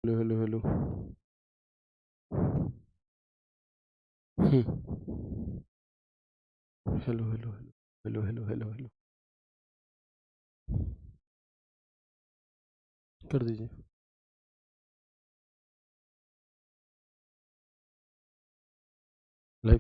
Hello hello hello. Hmm, hello hello hello hello hello hello. कर दीजिए live.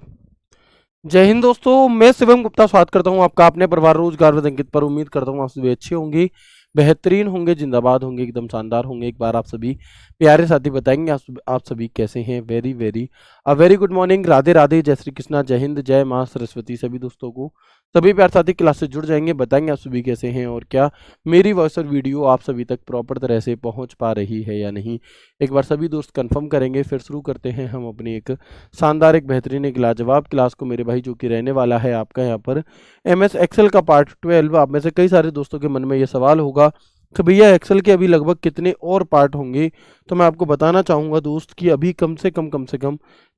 जय हिंद दोस्तों, मैं शिवम गुप्ता स्वागत करता हूं आपका अपने परिवार रोजगार विद अंकित पर। उम्मीद करता हूं आप सभी अच्छे होंगे, बेहतरीन होंगे, जिंदाबाद होंगे, एकदम शानदार होंगे। एक बार आप सभी प्यारे साथी बताएंगे आप सभी कैसे हैं। Very very very good morning, Radhe Radhe, जय श्री कृष्णा, जय हिंद, जय माँ सरस्वती। सभी दोस्तों को, सभी प्यारे साथी क्लास से जुड़ जाएंगे, बताएंगे आप सभी कैसे हैं और क्या मेरी वॉइस और वीडियो आप सभी तक प्रॉपर तरह से पहुंच पा रही है या नहीं। एक बार सभी दोस्त कंफर्म करेंगे, फिर शुरू करते हैं हम अपनी एक शानदार, एक बेहतरीन, एक लाजवाब क्लास को मेरे भाई, जो कि रहने वाला है आपका यहाँ पर MS एक्सेल का पार्ट 12। आप में से कई सारे दोस्तों के मन में ये सवाल होगा कि भैया एक्सेल के अभी लगभग कितने और पार्ट होंगे। तो मैं आपको बताना चाहूँगा दोस्त कि अभी कम से कम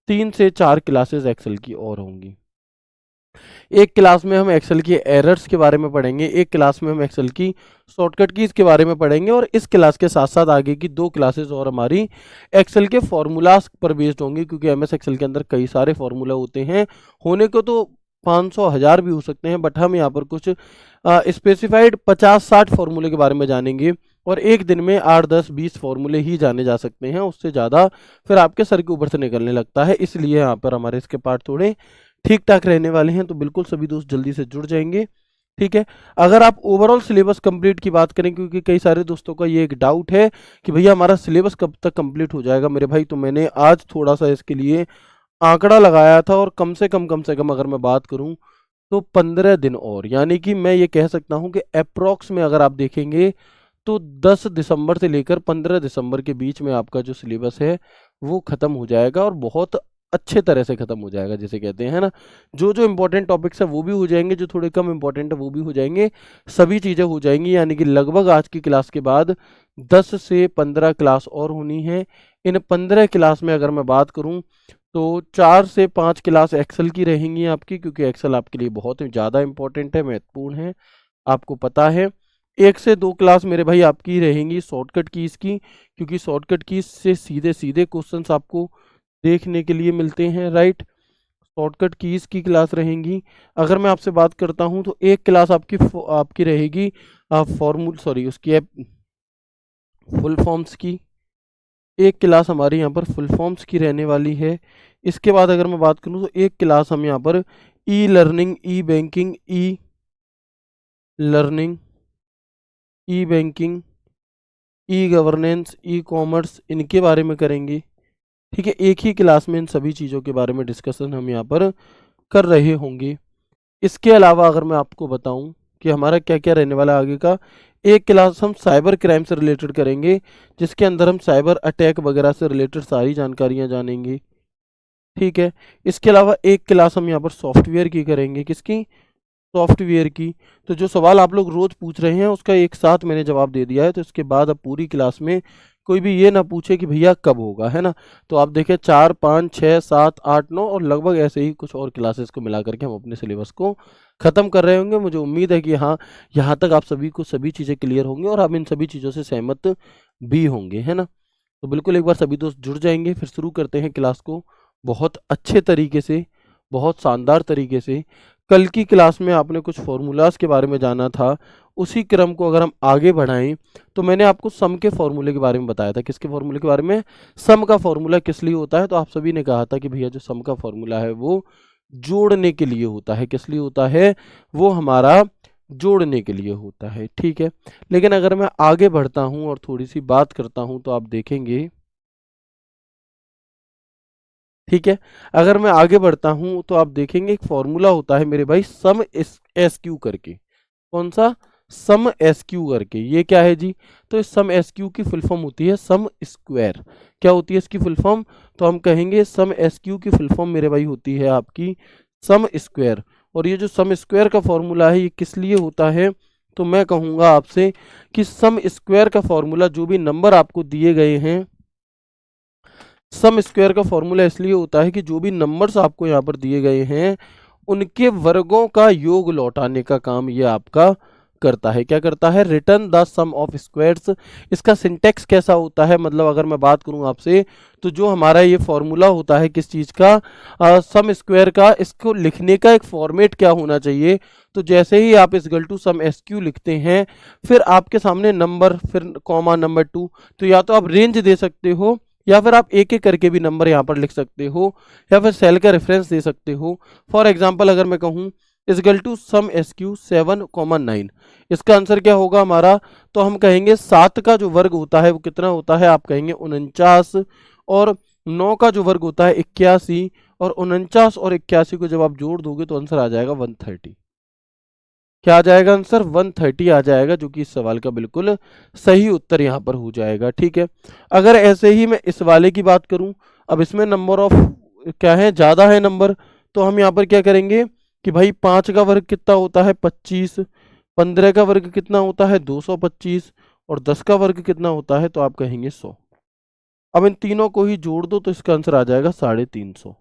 3 से 4 क्लासेस एक्सेल की और होंगी। एक क्लास में हम एक्सेल की एरर्स के बारे में पढ़ेंगे, एक क्लास में हम एक्सेल की शॉर्टकट कीज के बारे में पढ़ेंगे, और इस क्लास के साथ साथ आगे की 2 क्लासेस और हमारी एक्सेल के फॉर्मूलाज पर बेस्ड होंगी, क्योंकि MS एक्सेल के अंदर कई सारे फॉर्मूला होते हैं। होने को तो 500 1000 भी हो सकते हैं, बट हम यहाँ पर कुछ स्पेसिफाइड 50-60 फॉर्मूले के बारे में जानेंगे, और एक दिन में 8 10 20 फॉर्मूले ही जाने जा सकते हैं। उससे ज़्यादा फिर आपके सर के ऊपर से निकलने लगता है, इसलिए यहाँ पर हमारे इसके पार्ट थोड़े ठीक ठाक रहने वाले हैं। तो बिल्कुल सभी दोस्त जल्दी से जुड़ जाएंगे, ठीक है। अगर आप ओवरऑल सिलेबस कंप्लीट की बात करें, क्योंकि कई सारे दोस्तों का ये एक डाउट है कि भैया हमारा सिलेबस कब तक कंप्लीट हो जाएगा मेरे भाई, तो मैंने आज थोड़ा सा इसके लिए आंकड़ा लगाया था, और कम से कम अगर मैं बात करूं तो 15 दिन और, यानी कि मैं ये कह सकता हूं कि अप्रोक्स में अगर आप देखेंगे तो 10 दिसंबर से लेकर 15 दिसंबर के बीच में आपका जो सिलेबस है वो ख़त्म हो जाएगा, और बहुत अच्छे तरह से ख़त्म हो जाएगा, जिसे कहते हैं, है ना। जो जो इम्पोर्टेंट टॉपिक्स है वो भी हो जाएंगे, जो थोड़े कम इम्पोर्टेंट है वो भी हो जाएंगे, सभी चीज़ें हो जाएंगी। यानी कि लगभग आज की क्लास के बाद 10 से 15 क्लास और होनी है। इन 15 क्लास में अगर मैं बात करूं तो 4 से 5 क्लास एक्सेल की रहेंगी आपकी, क्योंकि एक्सेल आपके लिए बहुत ही ज़्यादा इंपॉर्टेंट है, महत्वपूर्ण है, आपको पता है। 1 से 2 क्लास मेरे भाई आपकी रहेंगी शॉर्टकट कीज़ की, क्योंकि शॉर्टकट कीज़ से सीधे सीधे क्वेश्चंस आपको देखने के लिए मिलते हैं, राइट। शॉर्टकट कीज़ की क्लास रहेंगी। अगर मैं आपसे बात करता हूं तो एक क्लास आपकी रहेगी फॉर्मूल सॉरी उसकी फुल फॉर्म्स की। एक क्लास हमारी यहाँ पर फुल फॉर्म्स की रहने वाली है। इसके बाद अगर मैं बात करूँ तो एक क्लास हम यहाँ पर e learning, e banking, e learning, e banking, e governance, e commerce, इनके बारे में करेंगे, ठीक है। एक ही क्लास में इन सभी चीज़ों के बारे में डिस्कशन हम यहाँ पर कर रहे होंगे। इसके अलावा अगर मैं आपको बताऊं कि हमारा क्या क्या रहने वाला है आगे का, एक क्लास हम साइबर क्राइम से रिलेटेड करेंगे, जिसके अंदर हम साइबर अटैक वगैरह से रिलेटेड सारी जानकारियां जानेंगे, ठीक है। इसके अलावा एक क्लास हम यहाँ पर सॉफ्टवेयर की करेंगे, किसकी, सॉफ्टवेयर की। तो जो सवाल आप लोग रोज पूछ रहे हैं उसका एक साथ मैंने जवाब दे दिया है, तो इसके बाद अब पूरी क्लास में कोई भी ये ना पूछे कि भैया कब होगा, है ना। तो आप देखें 4 5 6 7 8 9 और लगभग ऐसे ही कुछ और क्लासेस को मिला करके हम अपने सिलेबस को ख़त्म कर रहे होंगे। मुझे उम्मीद है कि हाँ, यहाँ तक आप सभी को सभी चीज़ें क्लियर होंगी और आप इन सभी चीज़ों से सहमत भी होंगे, है ना। तो बिल्कुल एक बार सभी दोस्त जुड़ जाएंगे, फिर शुरू करते हैं क्लास को बहुत अच्छे तरीके से, बहुत शानदार तरीके से। कल की क्लास में आपने कुछ फॉर्मूलाज के बारे में जाना था, उसी क्रम को अगर हम आगे बढ़ाएं तो मैंने आपको सम के फॉर्मूले के बारे में बताया था। किसके फॉर्मूले के बारे में, सम का फॉर्मूला किस लिए होता है। तो आप सभी ने कहा था कि भैया जो सम का फॉर्मूला है वो जोड़ने के लिए होता है। किस लिए होता है, वो हमारा जोड़ने के लिए होता है, ठीक है। लेकिन अगर मैं आगे बढ़ता हूं और थोड़ी सी बात करता हूं तो आप देखेंगे, ठीक है। अगर मैं आगे बढ़ता हूं तो आप देखेंगे एक फॉर्मूला होता है मेरे भाई, सम एस क्यू करके। कौन सा, सम एस क्यू करके। ये क्या है जी, तो इस सम एस क्यू की फुल फॉर्म होती है सम स्क्वायर। क्या होती है इसकी फुल फॉर्म, तो हम कहेंगे सम एस क्यू की फुल फॉर्म मेरे भाई होती है आपकी सम स्क्वायर। और ये जो सम स्क्वायर का फॉर्मूला है ये किस लिए होता है, तो मैं कहूँगा आपसे कि सम स्क्वायर का फॉर्मूला, जो भी नंबर आपको दिए गए हैं, सम स्क्वायर का फॉर्मूला इसलिए होता है कि जो भी नंबर्स आपको यहाँ पर दिए गए हैं उनके वर्गों का योग लौटाने का काम ये आपका करता है। क्या करता है? Return the sum of squares. इसका सिंटेक्स कैसा होता है, मतलब अगर मैं बात करूं आपसे, तो जो हमारा ये फॉर्मूला होता है किस चीज़ का, सम स्क्वायर का, इसको लिखने का एक फॉर्मेट क्या होना चाहिए। तो जैसे ही आप is equal to sum S Q लिखते हैं, फिर आपके सामने नंबर, फिर कॉमा नंबर 2, तो या तो आप रेंज दे सकते हो, या फिर आप एक एक करके भी नंबर यहाँ पर लिख सकते हो, या फिर सेल का रेफरेंस दे सकते हो। फॉर एग्जाम्पल अगर मैं कहूँ is equal to sum S Q 7,9, इसका आंसर क्या होगा हमारा, तो हम कहेंगे 7 का जो वर्ग होता है वो कितना होता है, आप कहेंगे 49, और 9 का जो वर्ग होता है 81, और 49 और 81 को जब आप जोड़ दोगे तो आंसर आ जाएगा 130। क्या आ जाएगा आंसर? 130 आ जाएगा, जो कि इस सवाल का बिल्कुल सही उत्तर यहाँ पर हो जाएगा। ठीक है, अगर ऐसे ही मैं इस वाले की बात करूं, अब इसमें नंबर ऑफ क्या है, ज़्यादा है नंबर, तो हम यहाँ पर क्या करेंगे कि भाई 5 का वर्ग कितना होता है 25, 15 का वर्ग कितना होता है 225, और 10 का वर्ग कितना होता है, तो आप कहेंगे 100। अब इन तीनों को ही जोड़ दो तो इसका आंसर आ जाएगा 350।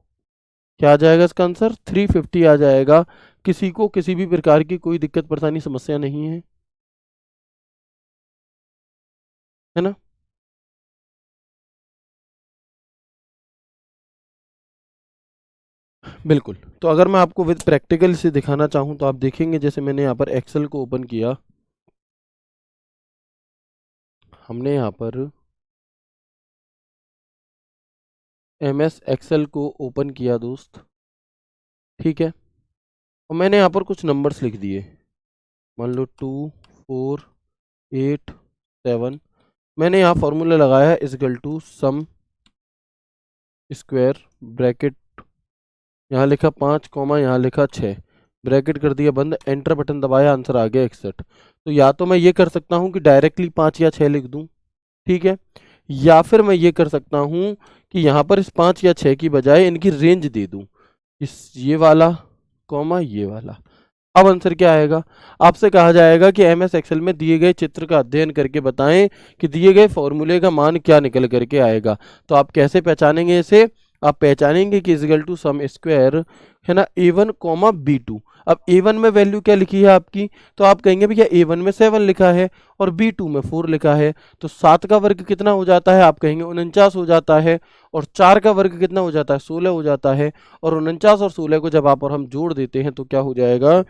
क्या आ जाएगा इसका आंसर? 350 आ जाएगा। किसी को किसी भी प्रकार की कोई दिक्कत परेशानी समस्या नहीं है, है ना? बिल्कुल। तो अगर मैं आपको विद प्रैक्टिकल से दिखाना चाहूँ तो आप देखेंगे, जैसे मैंने यहाँ पर एक्सेल को ओपन किया, हमने यहाँ पर MS एक्सेल को ओपन किया दोस्त, ठीक है, और मैंने यहाँ पर कुछ नंबर्स लिख दिए, मान लो 2, 4, 8, 7। मैंने यहाँ फॉर्मूला लगाया है is equal to sum square, bracket यहाँ लिखा 5 कॉमा यहाँ लिखा 6, ब्रैकेट कर दिया बंद, एंटर बटन दबाया, आंसर आ गया 61। तो या तो मैं ये कर सकता हूँ कि डायरेक्टली 5 या 6 लिख दूँ, ठीक है, या फिर मैं ये कर सकता हूँ कि यहाँ पर इस 5 या 6 की बजाय इनकी रेंज दे दूँ, इस ये वाला कॉमा ये वाला। अब आंसर क्या आएगा? आपसे कहा जाएगा कि MS एक्सेल में दिए गए चित्र का अध्ययन करके बताएं कि दिए गए फॉर्मूले का मान क्या निकल करके आएगा। तो आप कैसे पहचानेंगे इसे? आप पहचानेंगे कि इजगल टू सम स्क्वायर, है ना, A1 कॉमा B2। अब A1 में वैल्यू क्या लिखी है आपकी, तो आप कहेंगे भैया A1 में 7 लिखा है और B2 में 4 लिखा है, तो 7 का वर्ग कितना हो जाता है, आप कहेंगे 49 हो जाता है, और 4 का वर्ग कितना हो जाता है, 16 हो जाता है, और 49 और 16 को जब आप और हम जोड़ देते हैं तो क्या हो जाएगा,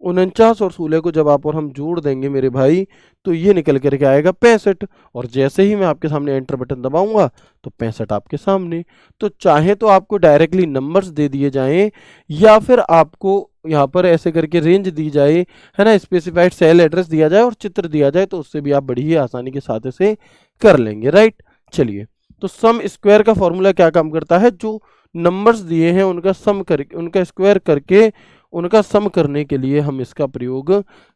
49 और 16 को जब आप और हम जोड़ देंगे मेरे भाई, तो ये निकल करके आएगा 65। और जैसे ही मैं आपके सामने एंटर बटन दबाऊंगा तो 65 आपके सामने। तो चाहे तो आपको डायरेक्टली नंबर्स दे दिए जाएं, या फिर आपको यहाँ पर ऐसे करके रेंज दी जाए, है ना, स्पेसिफाइड सेल एड्रेस दिया जाए और चित्र दिया जाए, तो उससे भी आप बड़ी ही आसानी के साथ इसे कर लेंगे, राइट। चलिए, तो सम स्क्वायर का फॉर्मूला क्या काम करता है, जो नंबर्स दिए हैं उनका सम करके, उनका स्क्वायर करके उनका सम करने के लिए हम इसका प्रयोग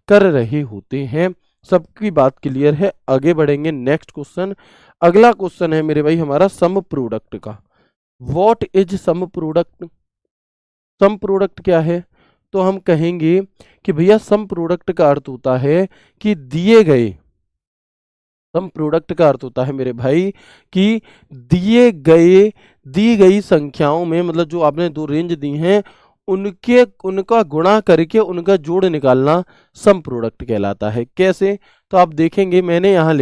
कर रहे होते हैं। सबकी बात क्लियर है? आगे बढ़ेंगे नेक्स्ट क्वेश्चन। अगला क्वेश्चन है मेरे भाई हमारा सम प्रोडक्ट का। What is sum product? Sum product क्या है? तो हम कहेंगे कि भैया सम प्रोडक्ट का अर्थ होता है कि दिए गए, सम प्रोडक्ट का अर्थ होता है मेरे भाई कि दिए गए, दी गई संख्याओं में, मतलब जो आपने दो रेंज दी हैं उनके, उनका गुणा करके उनका जोड़ निकालना सम प्रोडक्ट कहलाता है। कैसे? तो आप देखेंगे मैंने यहाँ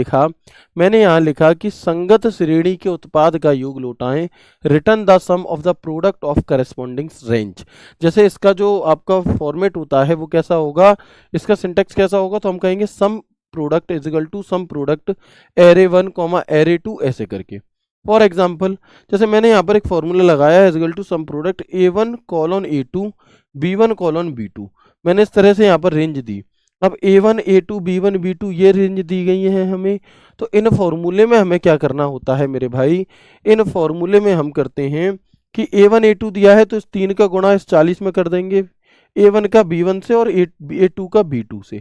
लिखा कि संगत श्रेणी के उत्पाद का योग लौटाएं, return the sum of the product of corresponding range. जैसे इसका जो आपका फॉर्मेट होता है वो कैसा होगा, इसका सिंटेक्स कैसा होगा, तो हम कहेंगे sum product equal to sum product array1 comma array2 ऐसे करके। फॉर एग्जाम्पल, जैसे मैंने यहाँ पर एक फॉर्मूला लगाया है is equal to sum product A1 colon A2 B1 colon B2। मैंने इस तरह से यहाँ पर रेंज दी। अब A1 A2 B1 B2 ये रेंज दी गई है हमें, तो इन फॉर्मूले में हमें क्या करना होता है मेरे भाई, इन फॉर्मूले में हम करते हैं कि A1 A2 दिया है तो इस 3 का गुणा इस 40 में कर देंगे, A1 का B1 से और A2 का B2 से।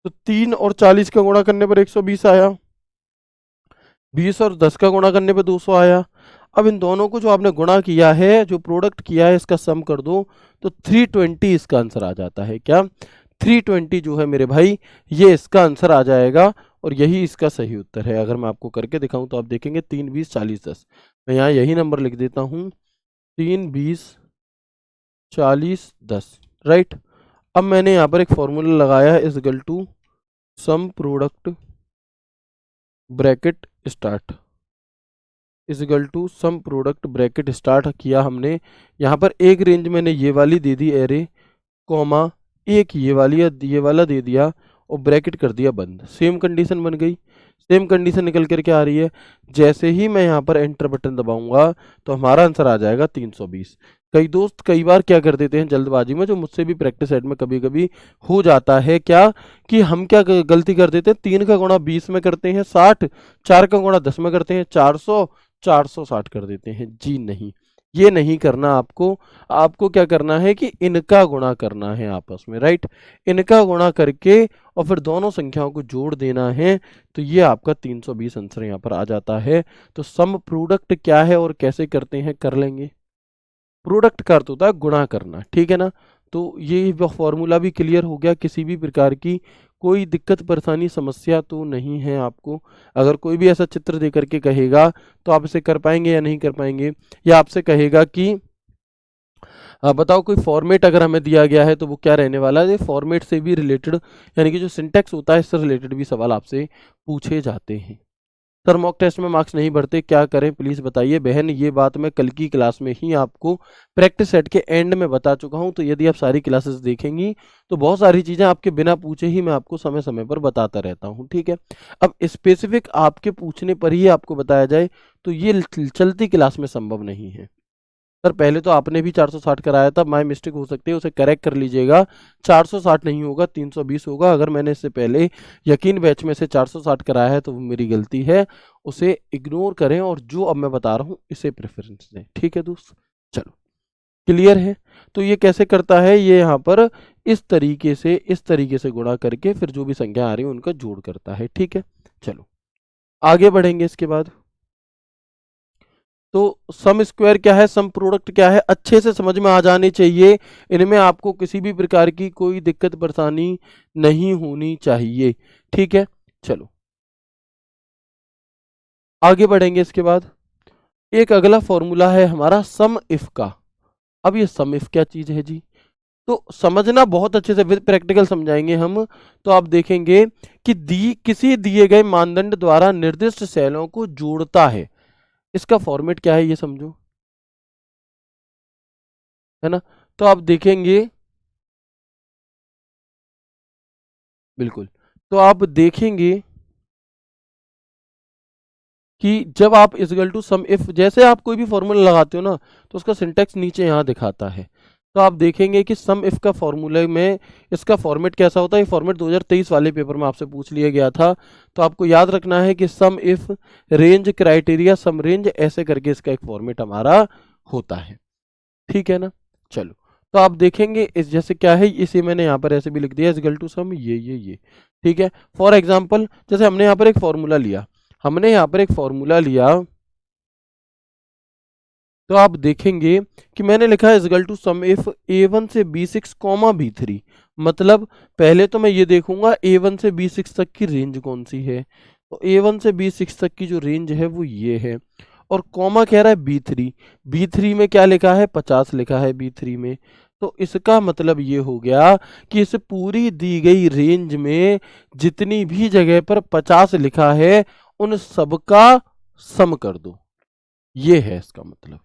तो 3 और 40 का गुणा करने पर 120 आया, 20 और 10 का गुणा करने पर 200 आया। अब इन दोनों को जो आपने गुणा किया है, जो प्रोडक्ट किया है, इसका सम कर दो तो 320 इसका आंसर आ जाता है। क्या? 320 जो है मेरे भाई ये इसका आंसर आ जाएगा, और यही इसका सही उत्तर है। अगर मैं आपको करके दिखाऊं तो आप देखेंगे 3 20 40 10, मैं यहाँ यही नंबर लिख देता हूँ, 3 20 40 10, राइट। अब मैंने यहाँ पर एक फॉर्मूला लगाया है is equal to sum product bracket start is equal to sum product bracket start किया हमने। यहाँ पर एक रेंज मैंने ये वाली दे दी एरे, कॉमा एक ये वाली या ये वाला दे दिया और ब्रैकेट कर दिया बंद। सेम कंडीशन बन गई। सेम कंडीशन निकल करके आ रही है। जैसे ही मैं यहाँ पर एंटर बटन दबाऊंगा तो हमारा आंसर आ जाएगा 320। कई दोस्त कई बार क्या कर देते हैं जल्दबाजी में, जो मुझसे भी प्रैक्टिस सेट में कभी कभी हो जाता है क्या, कि हम क्या गलती कर देते हैं, 3 का गुणा 20 में करते हैं 60, 4 का गुणा 10 में करते हैं 400, 460 कर देते हैं। जी नहीं, ये नहीं करना आपको। आपको क्या करना है कि इनका गुणा करना है आपस में, राइट। इनका गुणा करके और फिर दोनों संख्याओं को जोड़ देना है, तो ये आपका 320 आंसर यहाँ पर आ जाता है। तो सम प्रोडक्ट क्या है और कैसे करते हैं कर लेंगे। प्रोडक्ट का अर्थ होता है गुणा करना, ठीक है ना। तो ये फॉर्मूला भी क्लियर हो गया। किसी भी प्रकार की कोई दिक्कत परेशानी समस्या तो नहीं है आपको। अगर कोई भी ऐसा चित्र दे करके कहेगा तो आप इसे कर पाएंगे या नहीं कर पाएंगे, या आपसे कहेगा कि बताओ कोई फॉर्मेट अगर हमें दिया गया है तो वो क्या रहने वाला है। फॉर्मेट से भी रिलेटेड, यानी कि जो सिंटैक्स होता है इससे रिलेटेड भी सवाल आपसे पूछे जाते हैं। सर मॉक टेस्ट में मार्क्स नहीं बढ़ते, क्या करें प्लीज़ बताइए। बहन ये बात मैं कल की क्लास में ही आपको प्रैक्टिस सेट के एंड में बता चुका हूं। तो यदि आप सारी क्लासेस देखेंगी तो बहुत सारी चीज़ें आपके बिना पूछे ही मैं आपको समय समय पर बताता रहता हूं, ठीक है। अब स्पेसिफिक आपके पूछने पर ही आपको बताया जाए तो ये चलती क्लास में संभव नहीं है। सर पहले तो आपने भी 460 कराया था, माय मिस्टेक हो सकती है, उसे करेक्ट कर लीजिएगा। 460 नहीं होगा, 320 होगा। अगर मैंने इससे पहले यकीन बैच में से 460 कराया है तो वो मेरी गलती है, उसे इग्नोर करें और जो अब मैं बता रहा हूँ इसे प्रेफरेंस दें, ठीक है दोस्त। चलो क्लियर है। तो ये कैसे करता है, ये यहाँ पर इस तरीके से गुणा करके फिर जो भी संख्या आ रही है उनका जोड़ करता है, ठीक है। चलो आगे बढ़ेंगे इसके बाद। तो सम स्क्वायर क्या है, सम प्रोडक्ट क्या है, अच्छे से समझ में आ जाने चाहिए। इनमें आपको किसी भी प्रकार की कोई दिक्कत परेशानी नहीं होनी चाहिए, ठीक है। चलो आगे बढ़ेंगे इसके बाद। एक अगला फॉर्मूला है हमारा सम इफ का। अब ये सम इफ क्या चीज है जी, तो समझना बहुत अच्छे से, विद प्रैक्टिकल समझाएंगे हम। तो आप देखेंगे कि किसी दिए गए मानदंड द्वारा निर्दिष्ट सेलों को जोड़ता है। इसका फॉर्मेट क्या है ये समझो, है ना। तो आप देखेंगे, बिल्कुल, तो आप देखेंगे कि जब आप इक्वल टू सम इफ, जैसे आप कोई भी फॉर्मूला लगाते हो ना तो उसका सिंटेक्स नीचे यहाँ दिखाता है। तो आप देखेंगे कि सम इफ का फॉर्मूले में इसका फॉर्मेट कैसा होता है। ये फॉर्मेट 2023 वाले पेपर में आपसे पूछ लिया गया था। तो आपको याद रखना है कि sum if range criteria sum range, ऐसे करके इसका एक फॉर्मेट हमारा होता है, ठीक है ना। चलो तो आप देखेंगे इस जैसे क्या है, इसे मैंने यहाँ पर ऐसे भी लिख दिया इक्वल टू सम ये, ठीक है। फॉर एग्जाम्पल जैसे हमने यहाँ पर एक फॉर्मूला लिया, तो आप देखेंगे कि मैंने लिखा है equal to sum if a1 से b6 कॉमा b3। मतलब पहले तो मैं ये देखूंगा a1 से b6 तक की रेंज कौन सी है। तो a1 से b6 तक की जो रेंज है वो ये है, और कॉमा कह रहा है b3। b3 में क्या लिखा है, 50 लिखा है b3 में। तो इसका मतलब ये हो गया कि इस पूरी दी गई रेंज में जितनी भी जगह पर 50 लिखा है उन सबका सम कर दो। ये है इसका मतलब।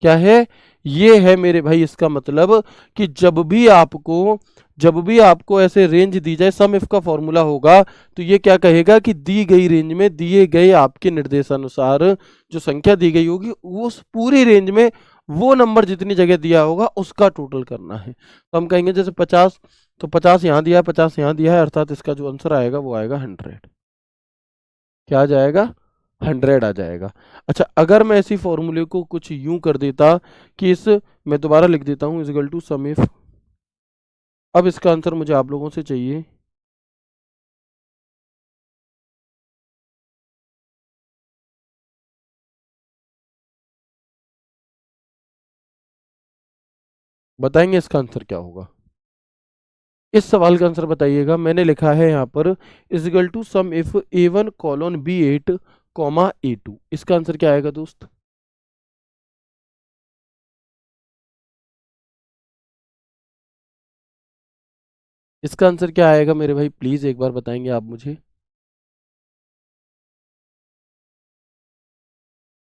क्या है, ये है मेरे भाई इसका मतलब कि जब भी आपको ऐसे रेंज दी जाए, सम इफ का फॉर्मूला होगा तो ये क्या कहेगा कि दी गई रेंज में दिए गए आपके निर्देशानुसार जो संख्या दी गई होगी उस पूरी रेंज में वो नंबर जितनी जगह दिया होगा उसका टोटल करना है। तो हम कहेंगे जैसे 50, तो 50 यहाँ दिया है, 50 यहाँ दिया है, अर्थात इसका जो आंसर आएगा वो आएगा 100। क्या आ जाएगा, 100 आ जाएगा। अच्छा अगर मैं इसी फॉर्मूले को कुछ यूं कर देता कि इस, मैं दोबारा लिख देता हूं इक्वल टू सम इफ। अब इसका आंसर मुझे आप लोगों से चाहिए। बताएंगे इसका आंसर क्या होगा। इस सवाल का आंसर बताइएगा। मैंने लिखा है यहाँ पर equal to sum if a1 colon b8 comma a2। इसका आंसर क्या आएगा दोस्त। इसका आंसर क्या आएगा मेरे भाई, प्लीज एक बार बताएंगे आप मुझे।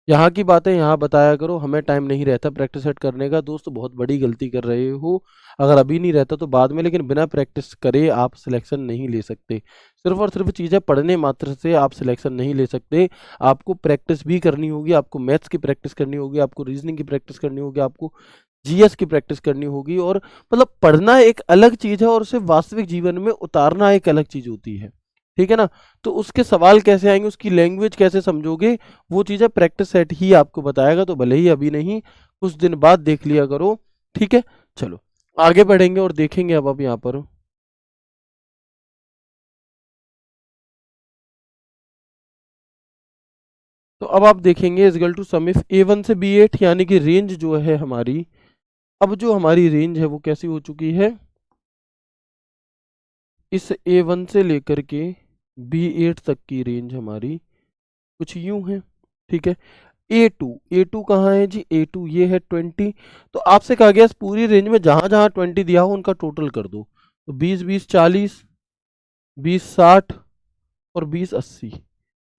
यहाँ की बातें यहाँ बताया करो, हमें टाइम नहीं रहता प्रैक्टिस सेट करने का। दोस्त बहुत बड़ी गलती कर रहे हो। अगर अभी नहीं रहता तो बाद में, लेकिन बिना प्रैक्टिस करे आप सिलेक्शन नहीं ले सकते। सिर्फ और सिर्फ चीज़ें पढ़ने मात्र से आप सिलेक्शन नहीं ले सकते। आपको प्रैक्टिस भी करनी होगी, आपको मैथ्स की प्रैक्टिस करनी होगी, आपको रीजनिंग की प्रैक्टिस करनी होगी, आपको जीएस की प्रैक्टिस करनी होगी। और मतलब पढ़ना एक अलग चीज़ है और उसे वास्तविक जीवन में उतारना एक अलग चीज़ होती है। ठीक है ना। तो उसके सवाल कैसे आएंगे, उसकी लैंग्वेज कैसे समझोगे, वो चीज़ें प्रैक्टिस सेट ही आपको बताएगा। तो भले ही अभी नहीं, कुछ दिन बाद देख लिया करो। ठीक है। चलो आगे बढ़ेंगे और देखेंगे अब आप यहाँ पर। तो अब आप देखेंगे is equal to sum if A1 से B8, यानी कि रेंज जो है हमारी, अब जो हमारी रेंज है वो कैसी हो चुकी है, इस A1 से लेकर के B8 तक की रेंज हमारी कुछ यूं है। ठीक है। A2 कहाँ है जी, A2 ये है 20। तो आपसे कहा गया इस पूरी रेंज में जहां जहां 20 दिया हो उनका टोटल कर दो। तो 20 20 40, 20 60 और 20 80।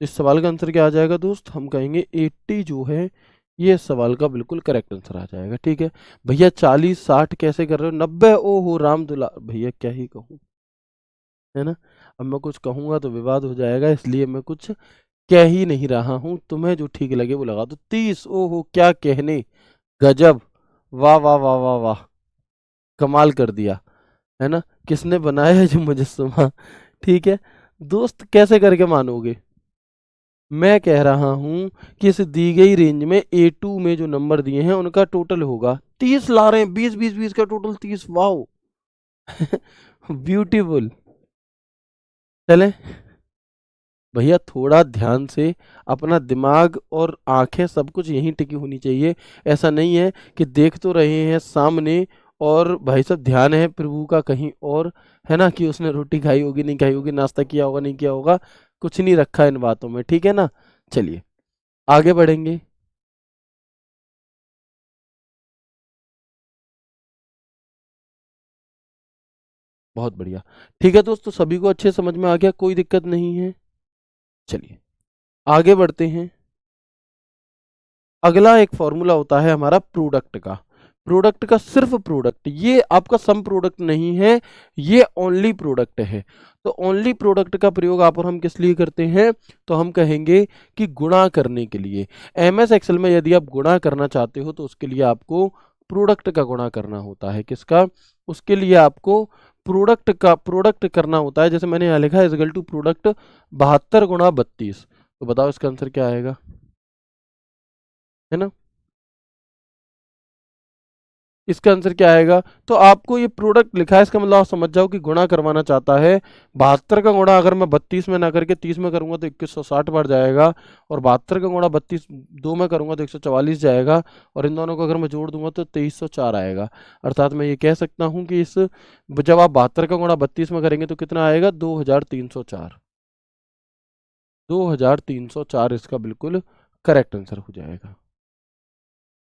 इस सवाल का आंसर क्या आ जाएगा दोस्त, हम कहेंगे 80 जो है ये इस सवाल का बिल्कुल करेक्ट आंसर आ जाएगा। ठीक है। भैया 40 60 कैसे कर रहे हो, 90, ओ हो राम दुला, भैया क्या ही कहूँ, है ना। अब मैं कुछ कहूंगा तो विवाद हो जाएगा, इसलिए मैं कुछ कह ही नहीं रहा हूं। तुम्हें जो ठीक लगे वो लगा दो। 30, ओहो क्या कहने, गजब, वाह वाह वाह वाह वाह, कमाल कर दिया, है ना। किसने बनाया है जो मुजस्समा। ठीक है। दोस्त कैसे करके मानोगे, मैं कह रहा हूं कि इस दी गई रेंज में A2 में जो नंबर दिए हैं उनका टोटल होगा 30, ला रहे हैं 20 20 20 का टोटल 30, वाओ। ब्यूटीफुल। चलें भैया, थोड़ा ध्यान से, अपना दिमाग और आंखें सब कुछ यहीं टिकी होनी चाहिए। ऐसा नहीं है कि देख तो रहे हैं सामने और भाई साहब ध्यान है प्रभु का कहीं और, है ना, कि उसने रोटी खाई होगी नहीं खाई होगी, नाश्ता किया होगा नहीं किया होगा, कुछ नहीं रखा इन बातों में। ठीक है ना। चलिए आगे बढ़ेंगे। बहुत बढ़िया। ठीक है दोस्तों, सभी को अच्छे समझ में आ गया, कोई दिक्कत नहीं है। चलिए आगे बढ़ते हैं। अगला एक फॉर्मूला होता है हमारा प्रोडक्ट का। प्रोडक्ट का सिर्फ प्रोडक्ट, ये आपका सम प्रोडक्ट नहीं है, ये ओनली प्रोडक्ट है। तो ओनली प्रोडक्ट का प्रयोग आप और हम किस लिए करते हैं, तो हम कहेंगे कि गुणा करने के लिए। एमएस एक्सेल में यदि आप गुणा करना चाहते हो तो उसके लिए आपको प्रोडक्ट का गुणा करना होता है। किसका, उसके लिए आपको प्रोडक्ट का प्रोडक्ट करना होता है। जैसे मैंने यहाँ लिखा है इजगल टू प्रोडक्ट 72 × 32। तो बताओ इसका आंसर क्या आएगा, है ना। इसका आंसर क्या आएगा, तो आपको ये प्रोडक्ट लिखा है, इसका मतलब आप समझ जाओ कि गुणा करवाना चाहता है। 72 का गुणा अगर मैं 32 में ना करके 30 में करूंगा तो 2160 बार जाएगा, और 72 का गुणा 32 दो में करूंगा तो 144 जाएगा, और इन दोनों को अगर मैं जोड़ दूंगा तो 2304 आएगा। अर्थात मैं ये कह सकता हूँ कि इस, जब आप 72 का गुणा 32 में करेंगे तो कितना आएगा, 2304। 2304 इसका बिल्कुल करेक्ट आंसर हो जाएगा।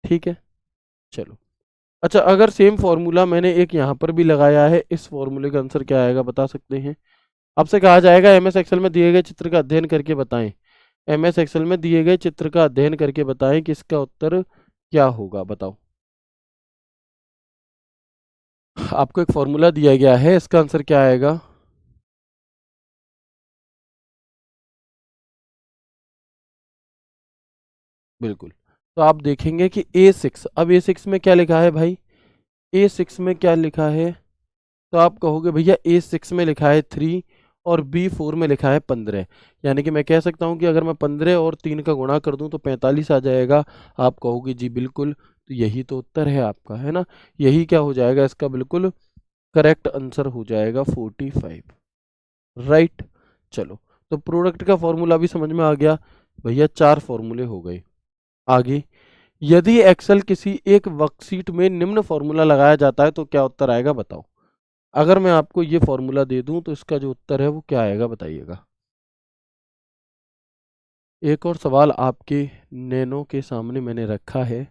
ठीक है। चलो अच्छा, अगर सेम फॉर्मूला मैंने एक यहाँ पर भी लगाया है, इस फॉर्मूले का आंसर क्या आएगा बता सकते हैं। आपसे कहा जाएगा एमएस एक्सेल में दिए गए चित्र का अध्ययन करके बताएं। एमएस एक्सेल में दिए गए चित्र का अध्ययन करके बताएं कि इसका उत्तर क्या होगा, बताओ। आपको एक फॉर्मूला दिया गया है, इसका आंसर क्या आएगा। बिल्कुल। तो आप देखेंगे कि A6, अब A6 में क्या लिखा है भाई, A6 में क्या लिखा है, तो आप कहोगे भैया A6 में लिखा है 3 और B4 में लिखा है 15। यानी कि मैं कह सकता हूँ कि अगर मैं 15 और 3 का गुणा कर दूं तो 45 आ जाएगा। आप कहोगे जी बिल्कुल, तो यही तो उत्तर है आपका, है ना। यही क्या हो जाएगा, इसका बिल्कुल करेक्ट आंसर हो जाएगा 45। राइट। चलो, तो प्रोडक्ट का फॉर्मूला भी समझ में आ गया। भैया 4 फॉर्मूले हो गए। आगे, यदि एक्सेल किसी एक वर्कशीट में निम्न फॉर्मूला लगाया जाता है तो क्या उत्तर आएगा, बताओ। अगर मैं आपको ये फॉर्मूला दे दूं तो इसका जो उत्तर है वो क्या आएगा, बताइएगा। एक और सवाल आपके नैनों के सामने मैंने रखा है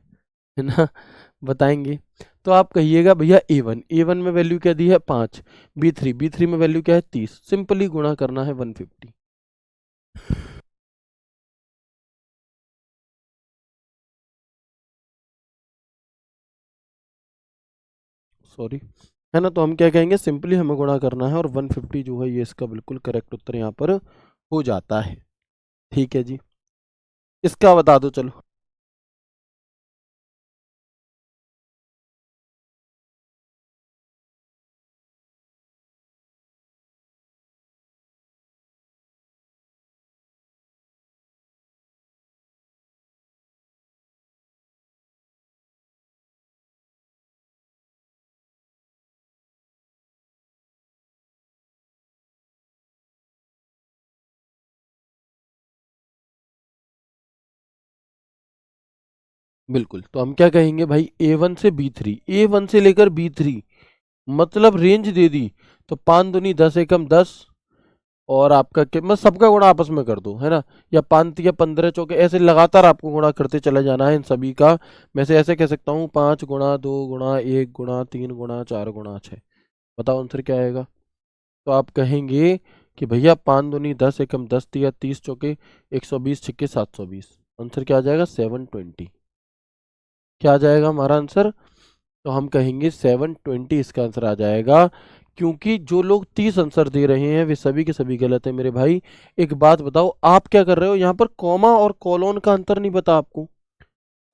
ना। बताएंगे। तो आप कहिएगा भैया ए वन में वैल्यू क्या दी है 5, बी थ्री में वैल्यू क्या है 30, सिंपली गुणा करना है 150। सॉरी, है ना। तो हम क्या कहेंगे, सिंपली हमें गुणा करना है और 150 जो है ये इसका बिल्कुल करेक्ट उत्तर यहाँ पर हो जाता है। ठीक है जी, इसका बता दो चलो। बिल्कुल, तो हम क्या कहेंगे भाई, ए वन से बी थ्री, ए वन से लेकर बी थ्री, मतलब रेंज दे दी। तो 5 दूनी 10 एकम 10, और आपका क्या, मतलब सबका गुणा आपस में कर दो, है ना। या 5 या 15 चौके, ऐसे लगातार आपको गुणा करते चले जाना है इन सभी का। मैं से ऐसे कह सकता हूँ 5 गुणा 2 गुणा 1 गुणा 4 गुणा 6। बताओ आंसर क्या आएगा। तो आप कहेंगे कि भैया 5 दूनी 10 एकम 10 या 30 चौके 120 छिक्के 720। आंसर क्या आ जाएगा 720। क्या आ जाएगा हमारा आंसर। तो हम कहेंगे 720 इसका आंसर आ जाएगा। क्योंकि जो लोग 30 आंसर दे रहे हैं वे सभी के सभी गलत है मेरे भाई। एक बात बताओ, आप क्या कर रहे हो यहाँ पर, कॉमा और कॉलोन का अंतर नहीं पता आपको।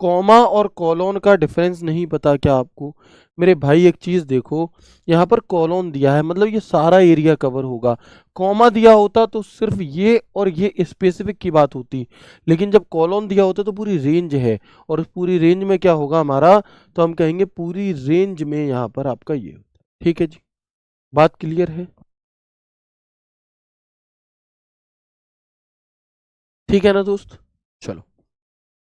कॉमा और कॉलोन का डिफरेंस नहीं पता क्या आपको। मेरे भाई एक चीज देखो, यहाँ पर कॉलोन दिया है मतलब ये सारा एरिया कवर होगा। कॉमा दिया होता तो सिर्फ ये और ये स्पेसिफिक की बात होती। लेकिन जब कॉलोन दिया होता तो पूरी रेंज है, और उस पूरी रेंज में क्या होगा हमारा। तो हम कहेंगे पूरी रेंज में यहाँ पर आपका ये होता है। ठीक है जी, बात क्लियर है। ठीक है ना दोस्त। चलो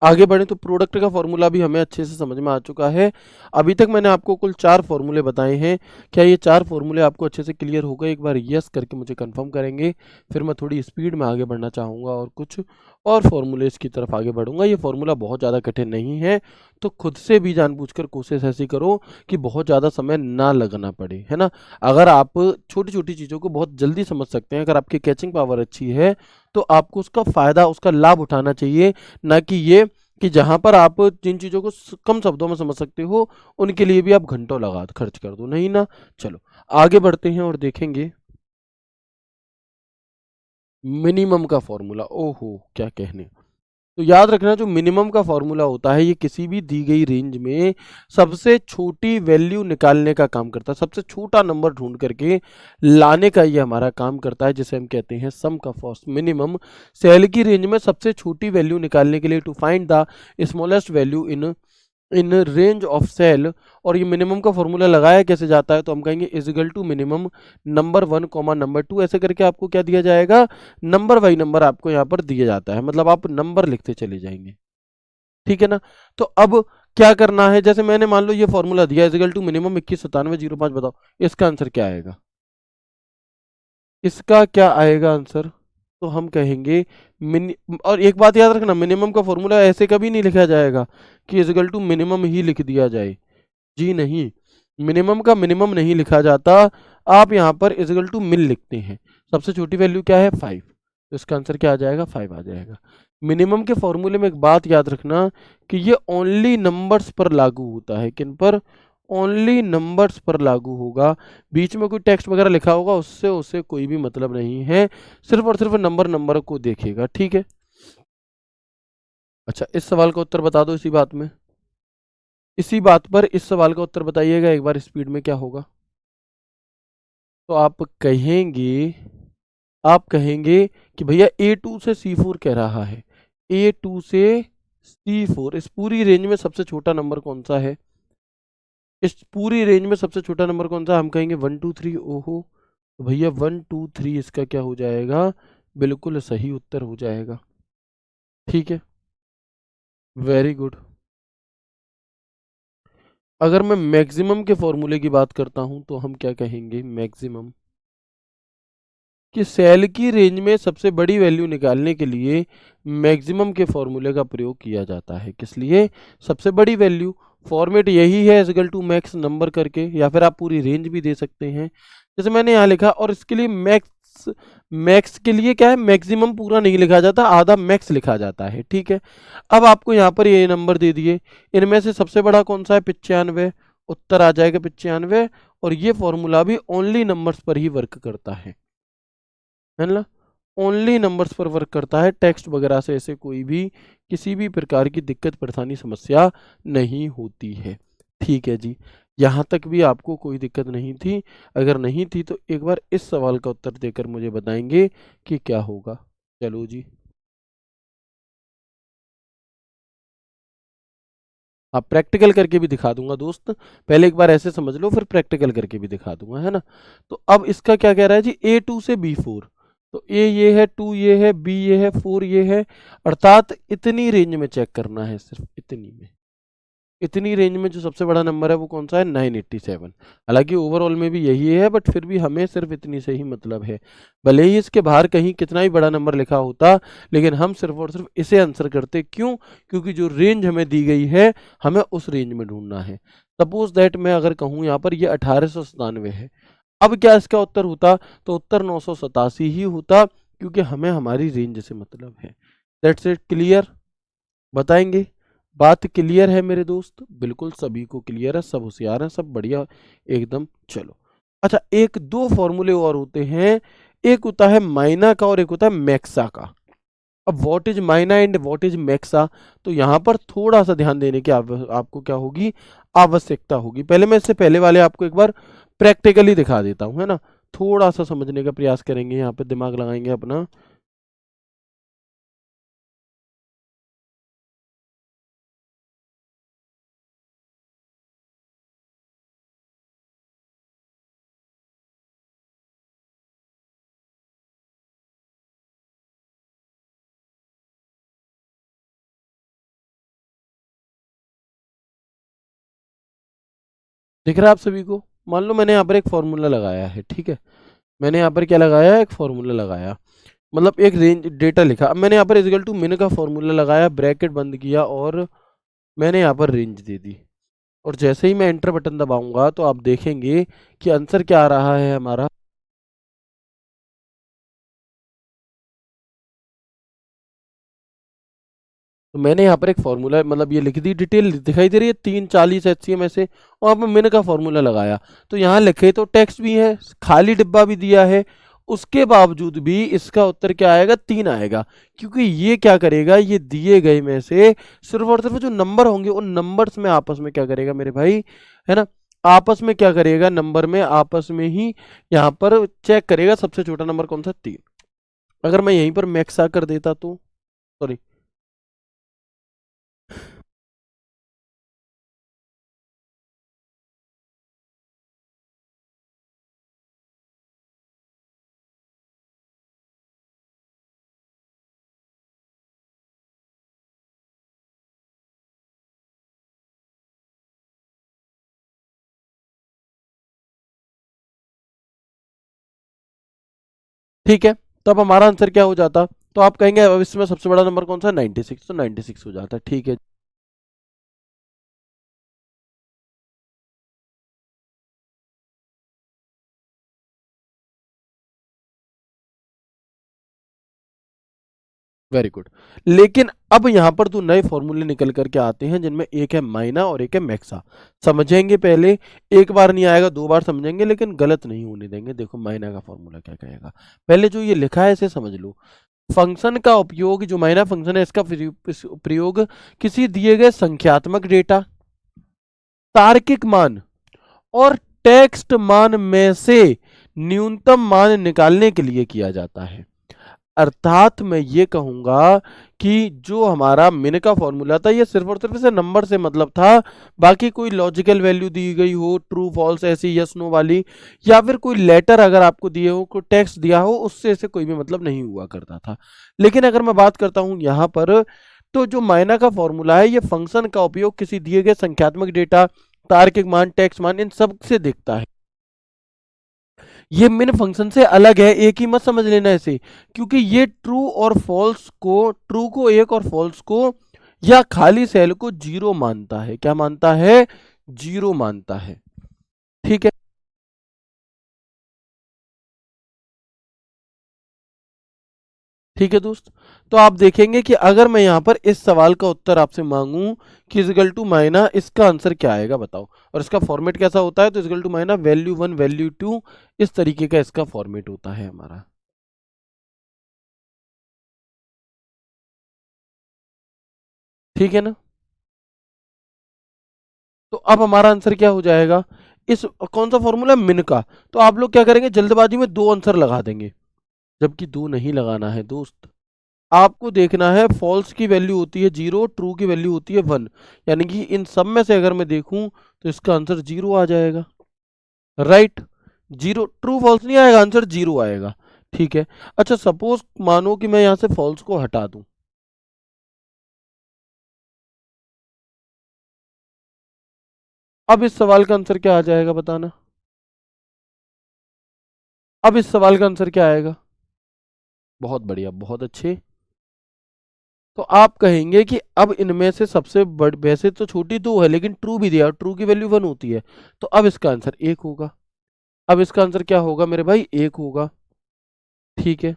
आगे बढ़े, तो प्रोडक्ट का फॉर्मूला भी हमें अच्छे से समझ में आ चुका है। अभी तक मैंने आपको कुल 4 फॉर्मूले बताए हैं। क्या ये 4 फॉर्मूले आपको अच्छे से क्लियर हो गए, एक बार यस करके मुझे कंफर्म करेंगे। फिर मैं थोड़ी स्पीड में आगे बढ़ना चाहूँगा और कुछ और फॉर्मूलेस की तरफ आगे बढ़ूंगा। ये फॉर्मूला बहुत ज़्यादा कठिन नहीं है, तो खुद से भी जानबूझकर कोशिश ऐसी करो कि बहुत ज़्यादा समय ना लगना पड़े, है ना। अगर आप छोटी छोटी चीज़ों को बहुत जल्दी समझ सकते हैं, अगर आपकी कैचिंग पावर अच्छी है, तो आपको उसका फ़ायदा, उसका लाभ उठाना चाहिए। ना कि ये कि जहां पर आप जिन चीज़ों को कम शब्दों में समझ सकते हो, उनके लिए भी आप घंटों लगा खर्च कर दो, नहीं ना। चलो आगे बढ़ते हैं और देखेंगे मिनिमम का फॉर्मूला। ओहो क्या कहने। तो याद रखना, जो मिनिमम का फॉर्मूला होता है ये किसी भी दी गई रेंज में सबसे छोटी वैल्यू निकालने का काम करता है, सबसे छोटा नंबर ढूंढ करके लाने का ये हमारा काम करता है, जिसे हम कहते हैं सम का फर्स्ट मिनिमम। सेल की रेंज में सबसे छोटी वैल्यू निकालने के लिए, to find the smallest value in in range of cell. और ये मिनिमम का फॉर्मूला लगाया कैसे जाता है, तो हम कहेंगे is equal to minimum number 1 comma number 2, ऐसे करके आपको क्या दिया जाएगा, नंबर बाई नंबर आपको यहाँ पर दिया जाता है, मतलब आप नंबर लिखते चले जाएंगे। ठीक है ना। तो अब क्या करना है, जैसे मैंने मान लो ये फॉर्मूला दिया इजिकल टू मिनिमम 219705, बताओ इसका आंसर क्या आएगा। इसका क्या आएगा आंसर। तो हम कहेंगे मिनि और एक बात याद रखना, मिनिमम का फॉर्मूला ऐसे कभी नहीं लिखा जाएगा कि इजिकल टू मिनिमम ही लिख दिया जाए। जी नहीं, मिनिमम का मिनिमम नहीं लिखा जाता। आप यहाँ पर इजिकल टू मिल लिखते हैं। सबसे छोटी वैल्यू क्या है 5, तो इसका आंसर क्या आ जाएगा 5 आ जाएगा। मिनिमम के फॉर्मूले में एक बात याद रखना कि ये ओनली नंबर्स पर लागू होता है। किन पर, ओनली नंबर्स पर लागू होगा। बीच में कोई टेक्स्ट वगैरह लिखा होगा उससे उसे कोई भी मतलब नहीं है, सिर्फ और सिर्फ नंबर नंबर को देखेगा। ठीक है। अच्छा, इस सवाल का उत्तर बता दो इसी बात में, इसी बात पर इस सवाल का उत्तर बताइएगा एक बार स्पीड में, क्या होगा। तो कहेंगे आप कहेंगे कि भैया A2 से C4 कह रहा है, A2 से C4, इस पूरी रेंज में सबसे छोटा नंबर कौन सा है। इस पूरी रेंज में सबसे छोटा नंबर कौन सा है? हम कहेंगे 1 2 3। ओहो, तो भैया 1 2 3 इसका क्या हो जाएगा, बिल्कुल सही उत्तर हो जाएगा। ठीक है, वेरी गुड। अगर मैं मैक्सिमम के फॉर्मूले की बात करता हूं तो हम क्या कहेंगे, मैक्सिमम कि सेल की रेंज में सबसे बड़ी वैल्यू निकालने के लिए मैक्सिमम के फॉर्मूले का प्रयोग किया जाता है। किस लिए, सबसे बड़ी वैल्यू फॉर्मेट यही है इक्वल टू मैक्स नंबर करके, या फिर आप पूरी रेंज भी दे सकते हैं जैसे मैंने यहाँ लिखा। और इसके लिए मैक्स, मैक्स के लिए क्या है, मैक्सिमम पूरा नहीं लिखा जाता, आधा मैक्स लिखा जाता है, ठीक है। अब आपको यहाँ पर ये नंबर दे दिए, इनमें से सबसे बड़ा कौन सा है, 95, उत्तर आ जाएगा 95। और ये फॉर्मूला भी ओनली नंबर्स पर ही वर्क करता है ना, ओनली नंबर्स पर वर्क करता है। टेक्स्ट वगैरह से ऐसे कोई भी किसी भी प्रकार की दिक्कत परेशानी समस्या नहीं होती है, ठीक है जी। यहाँ तक भी आपको कोई दिक्कत नहीं थी? अगर नहीं थी तो एक बार इस सवाल का उत्तर देकर मुझे बताएंगे कि क्या होगा। चलो जी, आप प्रैक्टिकल करके भी दिखा दूंगा दोस्त, पहले एक बार ऐसे समझ लो फिर प्रैक्टिकल करके भी दिखा दूंगा, है ना। तो अब इसका क्या कह रहा है जी, A2 से B4, तो ए ये है, 2 ये है, बी ये है, 4 ये है, अर्थात इतनी रेंज में चेक करना है, सिर्फ इतनी में, इतनी रेंज में जो सबसे बड़ा नंबर है वो कौन सा है, 987। हालांकि ओवरऑल में भी यही है, बट फिर भी हमें सिर्फ इतनी से ही मतलब है, भले ही इसके बाहर कहीं कितना ही बड़ा नंबर लिखा होता, लेकिन हम सिर्फ और सिर्फ इसे आंसर करते। क्यों? क्योंकि जो रेंज हमें दी गई है हमें उस रेंज में ढूंढना है। सपोज दैट मैं अगर कहूँ यहाँ पर ये 1897 है, अब क्या इसका उत्तर होता, तो उत्तर 987 ही होता, क्योंकि हमें हमारी रेंज से मतलब है। That's it, clear? बताएंगे? बात क्लियर है मेरे दोस्त? बिल्कुल सभी को क्लियर है, सब होशियार हैं, सब बढ़िया एकदम। चलो अच्छा, एक दो फॉर्मूले और होते हैं, एक होता है माइना का और एक होता है मैक्सा का। अब व्हाट इज माइना एंड व्हाट इज मैक्सा, तो यहाँ पर थोड़ा सा ध्यान देने की आपको क्या होगी, आवश्यकता होगी। पहले मैं इससे पहले वाले आपको एक बार प्रैक्टिकली दिखा देता हूँ, है ना, थोड़ा सा समझने का प्रयास करेंगे, यहाँ पे दिमाग लगाएंगे अपना। दिख रहा है आप सभी को? मान लो मैंने यहाँ पर एक फॉर्मूला लगाया है, ठीक है, मैंने यहाँ पर क्या लगाया है, एक फॉर्मूला लगाया, मतलब एक रेंज डेटा लिखा। अब मैंने यहाँ पर इक्वल टू मिन का फॉर्मूला लगाया, ब्रैकेट बंद किया और मैंने यहाँ पर रेंज दे दी। और जैसे ही मैं एंटर बटन दबाऊंगा तो आप देखेंगे कि आंसर क्या आ रहा है हमारा। तो मैंने यहाँ पर एक फॉर्मूला मतलब ये लिख दी, डिटेल दिखाई दे रही है, 340 HCM ऐसे, और अब मैंने का फॉर्मूला लगाया। तो यहाँ लिखे तो टेक्स्ट भी है, खाली डिब्बा भी दिया है, उसके बावजूद भी इसका उत्तर क्या आएगा, 3 आएगा। क्योंकि ये क्या करेगा, ये दिए गए में से सिर्फ और सिर्फ जो नंबर होंगे उन नंबर्स में आपस में क्या करेगा मेरे भाई, है ना, आपस में क्या करेगा, नंबर में आपस में ही यहाँ पर चेक करेगा सबसे छोटा नंबर कौन सा, 3। अगर मैं यहीं पर मैक्स आ कर देता तो, सॉरी, ठीक है, तो अब हमारा आंसर क्या हो जाता, तो आप कहेंगे अब इसमें सबसे बड़ा नंबर कौन सा है, 96, तो 96 हो जाता है, ठीक है। Very good. लेकिन अब यहाँ पर दो नए फॉर्मूले निकल करके आते हैं, जिनमें एक है माइना और एक है मैक्सा। समझेंगे पहले, एक बार नहीं आएगा, दो बार समझेंगे, लेकिन गलत नहीं होने देंगे। देखो माइना का फॉर्मूला क्या कहेगा, पहले जो ये लिखा है इसे समझ लो। फंक्शन का उपयोग, जो माइना फंक्शन है इसका प्रयोग किसी दिए गए संख्यात्मक डेटा, तार्किक मान और टेक्स्ट मान में से न्यूनतम मान निकालने के लिए किया जाता है। अर्थात मैं ये कहूंगा कि जो हमारा मिन का फॉर्मूला था ये सिर्फ और सिर्फ से नंबर से मतलब था, बाकी कोई लॉजिकल वैल्यू दी गई हो, ट्रू फॉल्स ऐसी यस नो वाली, या फिर कोई लेटर अगर आपको दिए हो, कोई टेक्स्ट दिया हो, उससे ऐसे कोई भी मतलब नहीं हुआ करता था। लेकिन अगर मैं बात करता हूं यहाँ पर, तो जो माइना का फॉर्मूला है ये फंक्शन का उपयोग किसी दिए गए संख्यात्मक डेटा, तार्किक मान, टेक्स्ट मान, इन सब से देखता है। ये मिन फंक्शन से अलग है, एक ही मत समझ लेना इसे, क्योंकि ये ट्रू और फॉल्स को, ट्रू को एक और फॉल्स को या खाली सेल को जीरो मानता है। क्या मानता है? जीरो मानता है। ठीक है। ठीक है दोस्त, तो आप देखेंगे कि अगर मैं यहाँ पर इस सवाल का उत्तर आपसे मांगूं कि इजिकल टू माइना इसका आंसर क्या आएगा बताओ, और इसका फॉर्मेट कैसा होता है, तो इजिकल टू माइना वैल्यू वन वैल्यू टू, इस तरीके का इसका फॉर्मेट होता है हमारा। ठीक है ना? तो अब हमारा आंसर क्या हो जाएगा? इस कौन सा फॉर्मूला? मिन का। तो आप लोग क्या करेंगे, जल्दबाजी में दो आंसर लगा देंगे, जबकि दो नहीं लगाना है दोस्त। आपको देखना है फॉल्स की वैल्यू होती है जीरो, ट्रू की वैल्यू होती है वन, यानी कि इन सब में से अगर मैं देखूं तो इसका आंसर जीरो आ जाएगा। राइट? जीरो, ट्रू फॉल्स नहीं आएगा, आंसर जीरो आएगा। ठीक है। अच्छा, सपोज मानो कि मैं यहां से फॉल्स को हटा दूं, अब इस सवाल का आंसर क्या आ जाएगा बताना? अब इस सवाल का आंसर क्या आएगा? बहुत बढ़िया, बहुत अच्छे। तो आप कहेंगे कि अब इनमें से सबसे बड़, वैसे तो छोटी दो है लेकिन ट्रू भी दिया, ट्रू की वैल्यू वन होती है, तो अब इसका आंसर एक होगा। अब इसका आंसर क्या होगा मेरे भाई? एक होगा। ठीक है,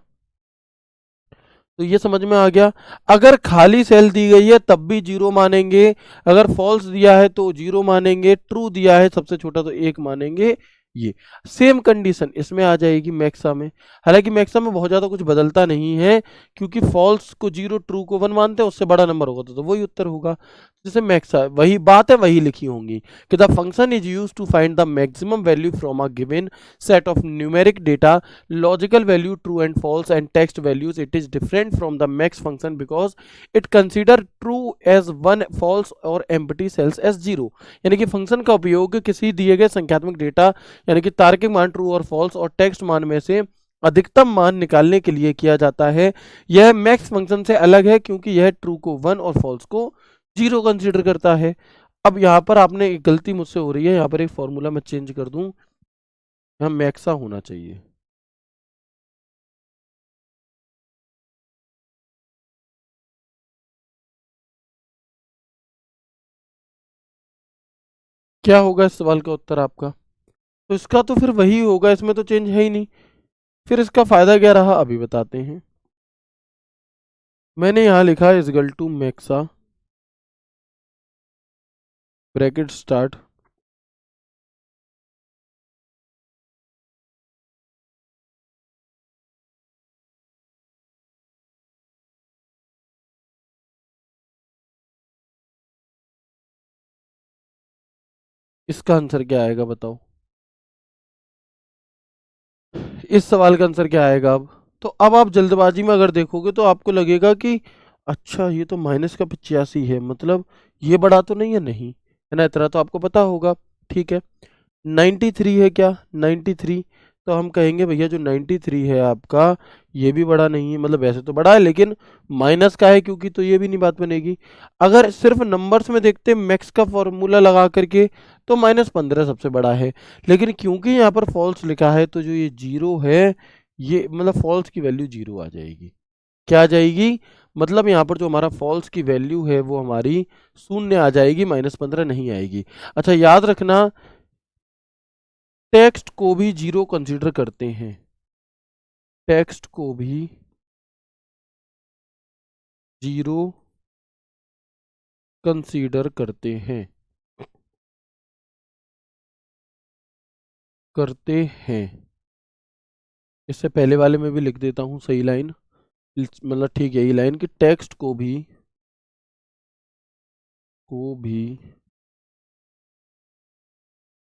तो ये समझ में आ गया। अगर खाली सेल दी गई है तब भी जीरो मानेंगे, अगर फॉल्स दिया है तो जीरो मानेंगे, ट्रू दिया है सबसे छोटा तो एक मानेंगे। ये सेम कंडीशन इसमें आ जाएगी मैक्सा में। हालांकि मैक्सा में बहुत ज़्यादा कुछ बदलता नहीं है, क्योंकि फॉल्स को जीरो, ट्रू को वन मानते हैं, उससे बड़ा नंबर होगा तो वही उत्तर होगा। जैसे मैक्सा वही बात है, वही लिखी होंगी कि the function is use to find the maximum value from a given set of numeric data, logical value true and false and text values. It is different from the max function because it consider true as one, false और empty cells as zero। यानी कि function का उपयोग किसी दिए गए संख्यात्मक data, यानी कि तार्किक मान ट्रू और फॉल्स और टेक्स्ट मान में से अधिकतम मान निकालने के लिए किया जाता है। यह मैक्स फंक्शन से अलग है क्योंकि यह ट्रू को वन और फॉल्स को जीरो कंसीडर करता है। अब यहाँ पर आपने एक गलती मुझसे हो रही है, यहाँ पर एक फॉर्मूला मैं चेंज कर दूं, यहाँ मैक्सा होना चाहिए। क्या होगा इस सवाल का उत्तर आपका? तो इसका तो फिर वही होगा, इसमें तो चेंज है ही नहीं। फिर इसका फायदा क्या रहा अभी बताते हैं। मैंने यहाँ लिखा है is equal to maxa, bracket start, इसका आंसर क्या आएगा बताओ? इस सवाल का आंसर क्या आएगा अब? तो अब आप जल्दबाजी में अगर देखोगे तो आपको लगेगा कि अच्छा ये तो माइनस का 85 है, मतलब ये बड़ा तो नहीं है, नहीं है ना, इतना तो आपको पता होगा। ठीक है। 93 है क्या? 93, तो हम कहेंगे भैया जो 93 है आपका, ये भी बड़ा नहीं है, मतलब वैसे तो बड़ा है लेकिन माइनस का है क्योंकि, तो ये भी नहीं बात बनेगी। अगर सिर्फ नंबर्स में देखते मैक्स का फॉर्मूला लगा करके, तो -15 सबसे बड़ा है, लेकिन क्योंकि यहाँ पर फॉल्स लिखा है तो जो ये जीरो है, ये मतलब फॉल्स की वैल्यू जीरो आ जाएगी। क्या आ जाएगी? मतलब यहाँ पर जो हमारा फॉल्स की वैल्यू है वो हमारी शून्य आ जाएगी, -15 नहीं आएगी। अच्छा याद रखना, टेक्स्ट को भी जीरो कंसीडर करते हैं, टेक्स्ट को भी जीरो कंसीडर करते हैं, करते हैं। इससे पहले वाले में भी लिख देता हूँ सही लाइन, मतलब ठीक है, यही लाइन कि टेक्स्ट को भी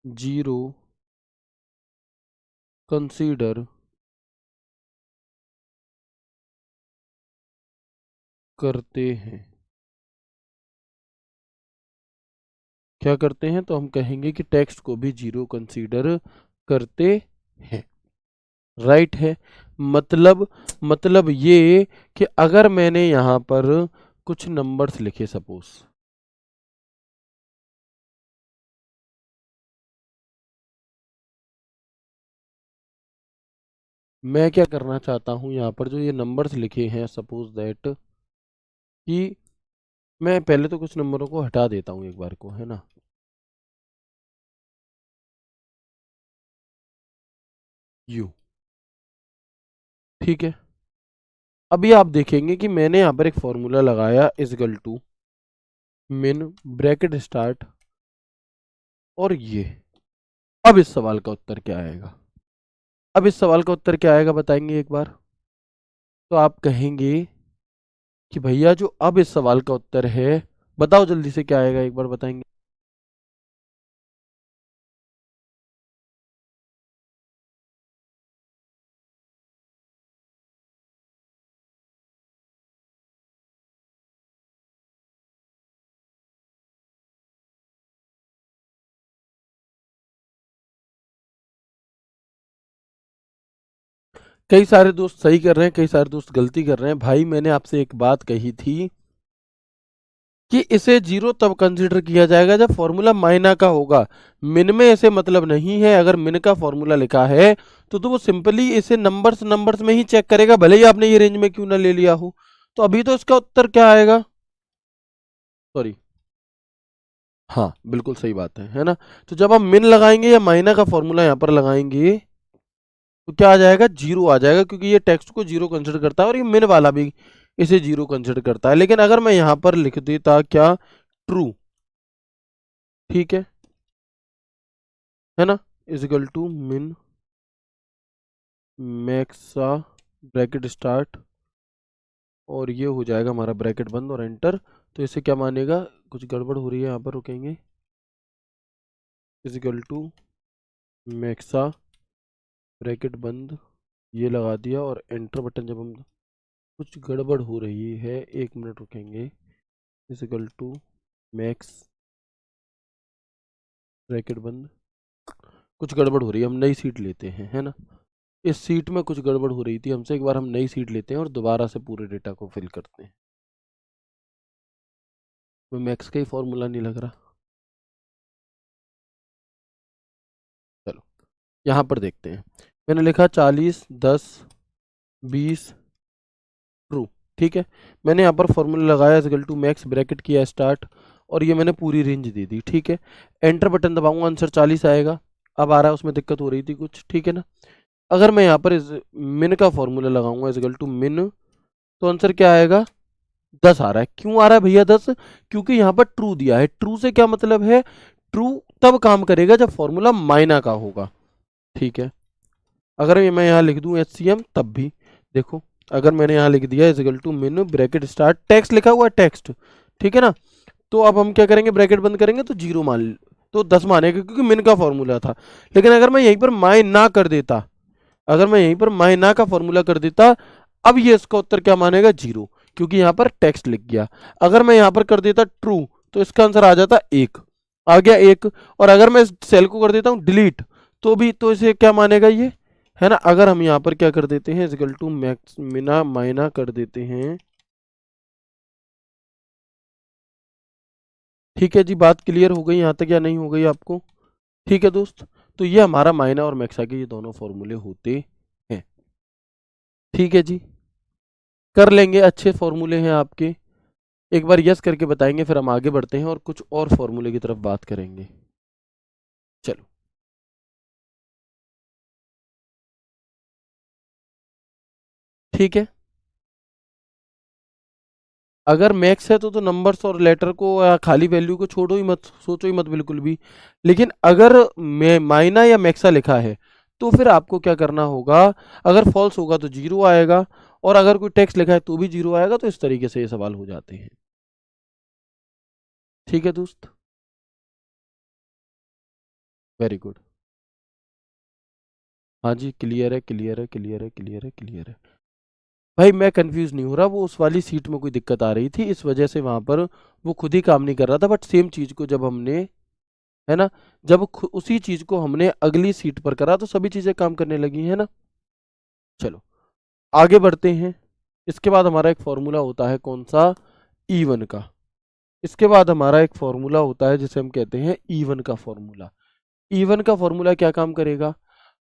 जीरो कंसीडर करते हैं। क्या करते हैं? तो हम कहेंगे कि टेक्स्ट को भी जीरो कंसीडर करते हैं। राइट है। मतलब ये कि अगर मैंने यहाँ पर कुछ नंबर्स लिखे सपोज, मैं क्या करना चाहता हूँ यहाँ पर जो ये नंबर्स लिखे हैं, सपोज दैट कि मैं पहले तो कुछ नंबरों को हटा देता हूँ एक बार को, है ना। यू, ठीक है। अभी आप देखेंगे कि मैंने यहाँ पर एक फॉर्मूला लगाया इजगल टू मिन ब्रैकेट स्टार्ट और ये। अब इस सवाल का उत्तर क्या आएगा? अब इस सवाल का उत्तर क्या आएगा बताएंगे एक बार? तो आप कहेंगे कि भैया जो अब इस सवाल का उत्तर है, बताओ जल्दी से क्या आएगा, एक बार बताएंगे। कई सारे दोस्त सही कर रहे हैं, कई सारे दोस्त गलती कर रहे हैं। भाई मैंने आपसे एक बात कही थी कि इसे जीरो तब कंसीडर किया जाएगा जब फॉर्मूला माइना का होगा। मिन में ऐसे मतलब नहीं है। अगर मिन का फॉर्मूला लिखा है तो वो सिंपली इसे नंबर्स नंबर्स में ही चेक करेगा, भले ही आपने ये रेंज में क्यों ना ले लिया हो। तो अभी तो इसका उत्तर क्या आएगा? सॉरी, हाँ बिल्कुल सही बात है ना। तो जब आप मिन लगाएंगे या माइना का फॉर्मूला यहाँ पर लगाएंगे तो क्या आ जाएगा? जीरो आ जाएगा, क्योंकि ये टेक्स्ट को जीरो कंसिडर करता है और ये मिन वाला भी इसे जीरो कंसिडर करता है। लेकिन अगर मैं यहाँ पर लिख देता क्या, ट्रू, ठीक है ना, इजिकल टू मिन मैक्सा ब्रैकेट स्टार्ट और ये हो जाएगा हमारा ब्रैकेट बंद और एंटर। तो इसे क्या मानेगा? कुछ गड़बड़ हो रही है यहाँ पर, रुकेंगे। इजिकल टू मैक्सा ब्रैकेट बंद, ये लगा दिया और एंटर बटन जब हम, कुछ गड़बड़ हो रही है, एक मिनट रुकेंगे। इजिकल टू मैक्स ब्रैकेट बंद, कुछ गड़बड़ हो रही है, हम नई सीट लेते हैं, है ना। इस सीट में कुछ गड़बड़ हो रही थी हमसे, एक बार हम नई सीट लेते हैं और दोबारा से पूरे डेटा को फिल करते हैं। तो मैक्स का ही फॉर्मूला नहीं लग रहा। चलो यहाँ पर देखते हैं। मैंने लिखा 40 10 20 ट्रू, ठीक है। मैंने यहाँ पर फॉर्मूला लगाया इक्वल टू मैक्स ब्रैकेट किया स्टार्ट और ये मैंने पूरी रेंज दे दी, ठीक है। एंटर बटन दबाऊंगा, आंसर 40 आएगा। अब आ रहा है, उसमें दिक्कत हो रही थी कुछ, ठीक है ना। अगर मैं यहाँ पर इस मिन का फॉर्मूला लगाऊंगा इक्वल टू मिन, तो आंसर क्या आएगा? 10 आ रहा है। क्यों आ रहा है भैया 10? क्योंकि यहाँ पर ट्रू दिया है। ट्रू से क्या मतलब है? ट्रू तब काम करेगा जब फॉर्मूला माइना का होगा, ठीक है। अगर मैं यहाँ लिख दूं HCM तब भी, देखो अगर मैंने यहाँ लिख दिया इजिकल टू मिन ब्रैकेट स्टार्ट, टेक्स्ट लिखा हुआ है टेक्स्ट, ठीक है ना। तो अब हम क्या करेंगे, ब्रैकेट बंद करेंगे तो जीरो मान, तो 10 मानेगा क्योंकि मिन का फॉर्मूला था। लेकिन अगर मैं यहीं पर माई ना कर देता, अगर मैं यहीं पर माई ना का फॉर्मूला कर देता, अब ये इसका उत्तर क्या मानेगा? जीरो, क्योंकि यहाँ पर टेक्स्ट लिख गया। अगर मैं यहाँ पर कर देता ट्रू, तो इसका आंसर आ जाता एक, आ गया एक। और अगर मैं इस सेल को कर देता हूँ डिलीट, तो भी तो इसे क्या मानेगा ये, है ना। अगर हम यहाँ पर क्या कर देते हैं, इक्वल टू मैक्स मिना माइना कर देते हैं, ठीक है जी। बात क्लियर हो गई यहाँ तक या नहीं हो गई आपको? ठीक है दोस्त, तो ये हमारा माइना और मैक्सा के ये दोनों फॉर्मूले होते हैं, ठीक है जी। कर लेंगे, अच्छे फॉर्मूले हैं आपके। एक बार यस करके बताएंगे, फिर हम आगे बढ़ते हैं और कुछ और फॉर्मूले की तरफ बात करेंगे। चलो, ठीक है। अगर मैक्स है तो नंबर्स और लेटर को या खाली वैल्यू को छोड़ो ही मत, सोचो ही मत बिल्कुल भी। लेकिन अगर माइना या मैक्सा लिखा है तो फिर आपको क्या करना होगा? अगर फॉल्स होगा तो जीरो आएगा, और अगर कोई टेक्स्ट लिखा है तो भी जीरो आएगा। तो इस तरीके से ये सवाल हो जाते हैं, ठीक है दोस्त। Very good. हाँ जी, क्लियर है, क्लियर है, क्लियर है, क्लियर है, क्लियर है। भाई मैं कंफ्यूज नहीं हो रहा, वो उस वाली सीट में कोई दिक्कत आ रही थी, इस वजह से वहां पर वो खुद ही काम नहीं कर रहा था। बट सेम चीज को जब हमने, है ना, जब उसी चीज को हमने अगली सीट पर करा तो सभी चीजें काम करने लगी, है ना। चलो आगे बढ़ते हैं। इसके बाद हमारा एक फॉर्मूला होता है कौन सा? E1 का। इसके बाद हमारा एक फॉर्मूला होता है जिसे हम कहते हैं E1 का फॉर्मूला। E1 का फॉर्मूला क्या काम करेगा?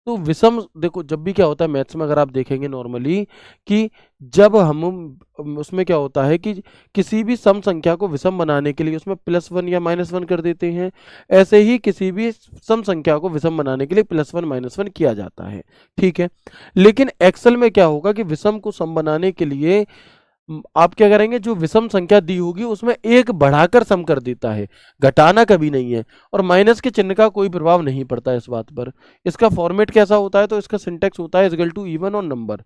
तो विषम देखो जब भी क्या होता है मैथ्स में, अगर आप देखेंगे नॉर्मली कि जब हम उसमें क्या होता है कि किसी भी सम संख्या को विषम बनाने के लिए उसमें +1 या -1 कर देते हैं, ऐसे ही किसी भी सम संख्या को विषम बनाने के लिए +1 -1 किया जाता है। ठीक है, लेकिन एक्सेल में क्या होगा कि विषम को सम बनाने के लिए आप क्या करेंगे, जो विषम संख्या दी होगी उसमें एक बढ़ाकर सम कर देता है, घटाना कभी नहीं है। और माइनस के चिन्ह का कोई प्रभाव नहीं पड़ता इस बात पर। इसका फॉर्मेट कैसा होता है, तो इसका सिंटेक्स होता है इजगल टू इवन और नंबर।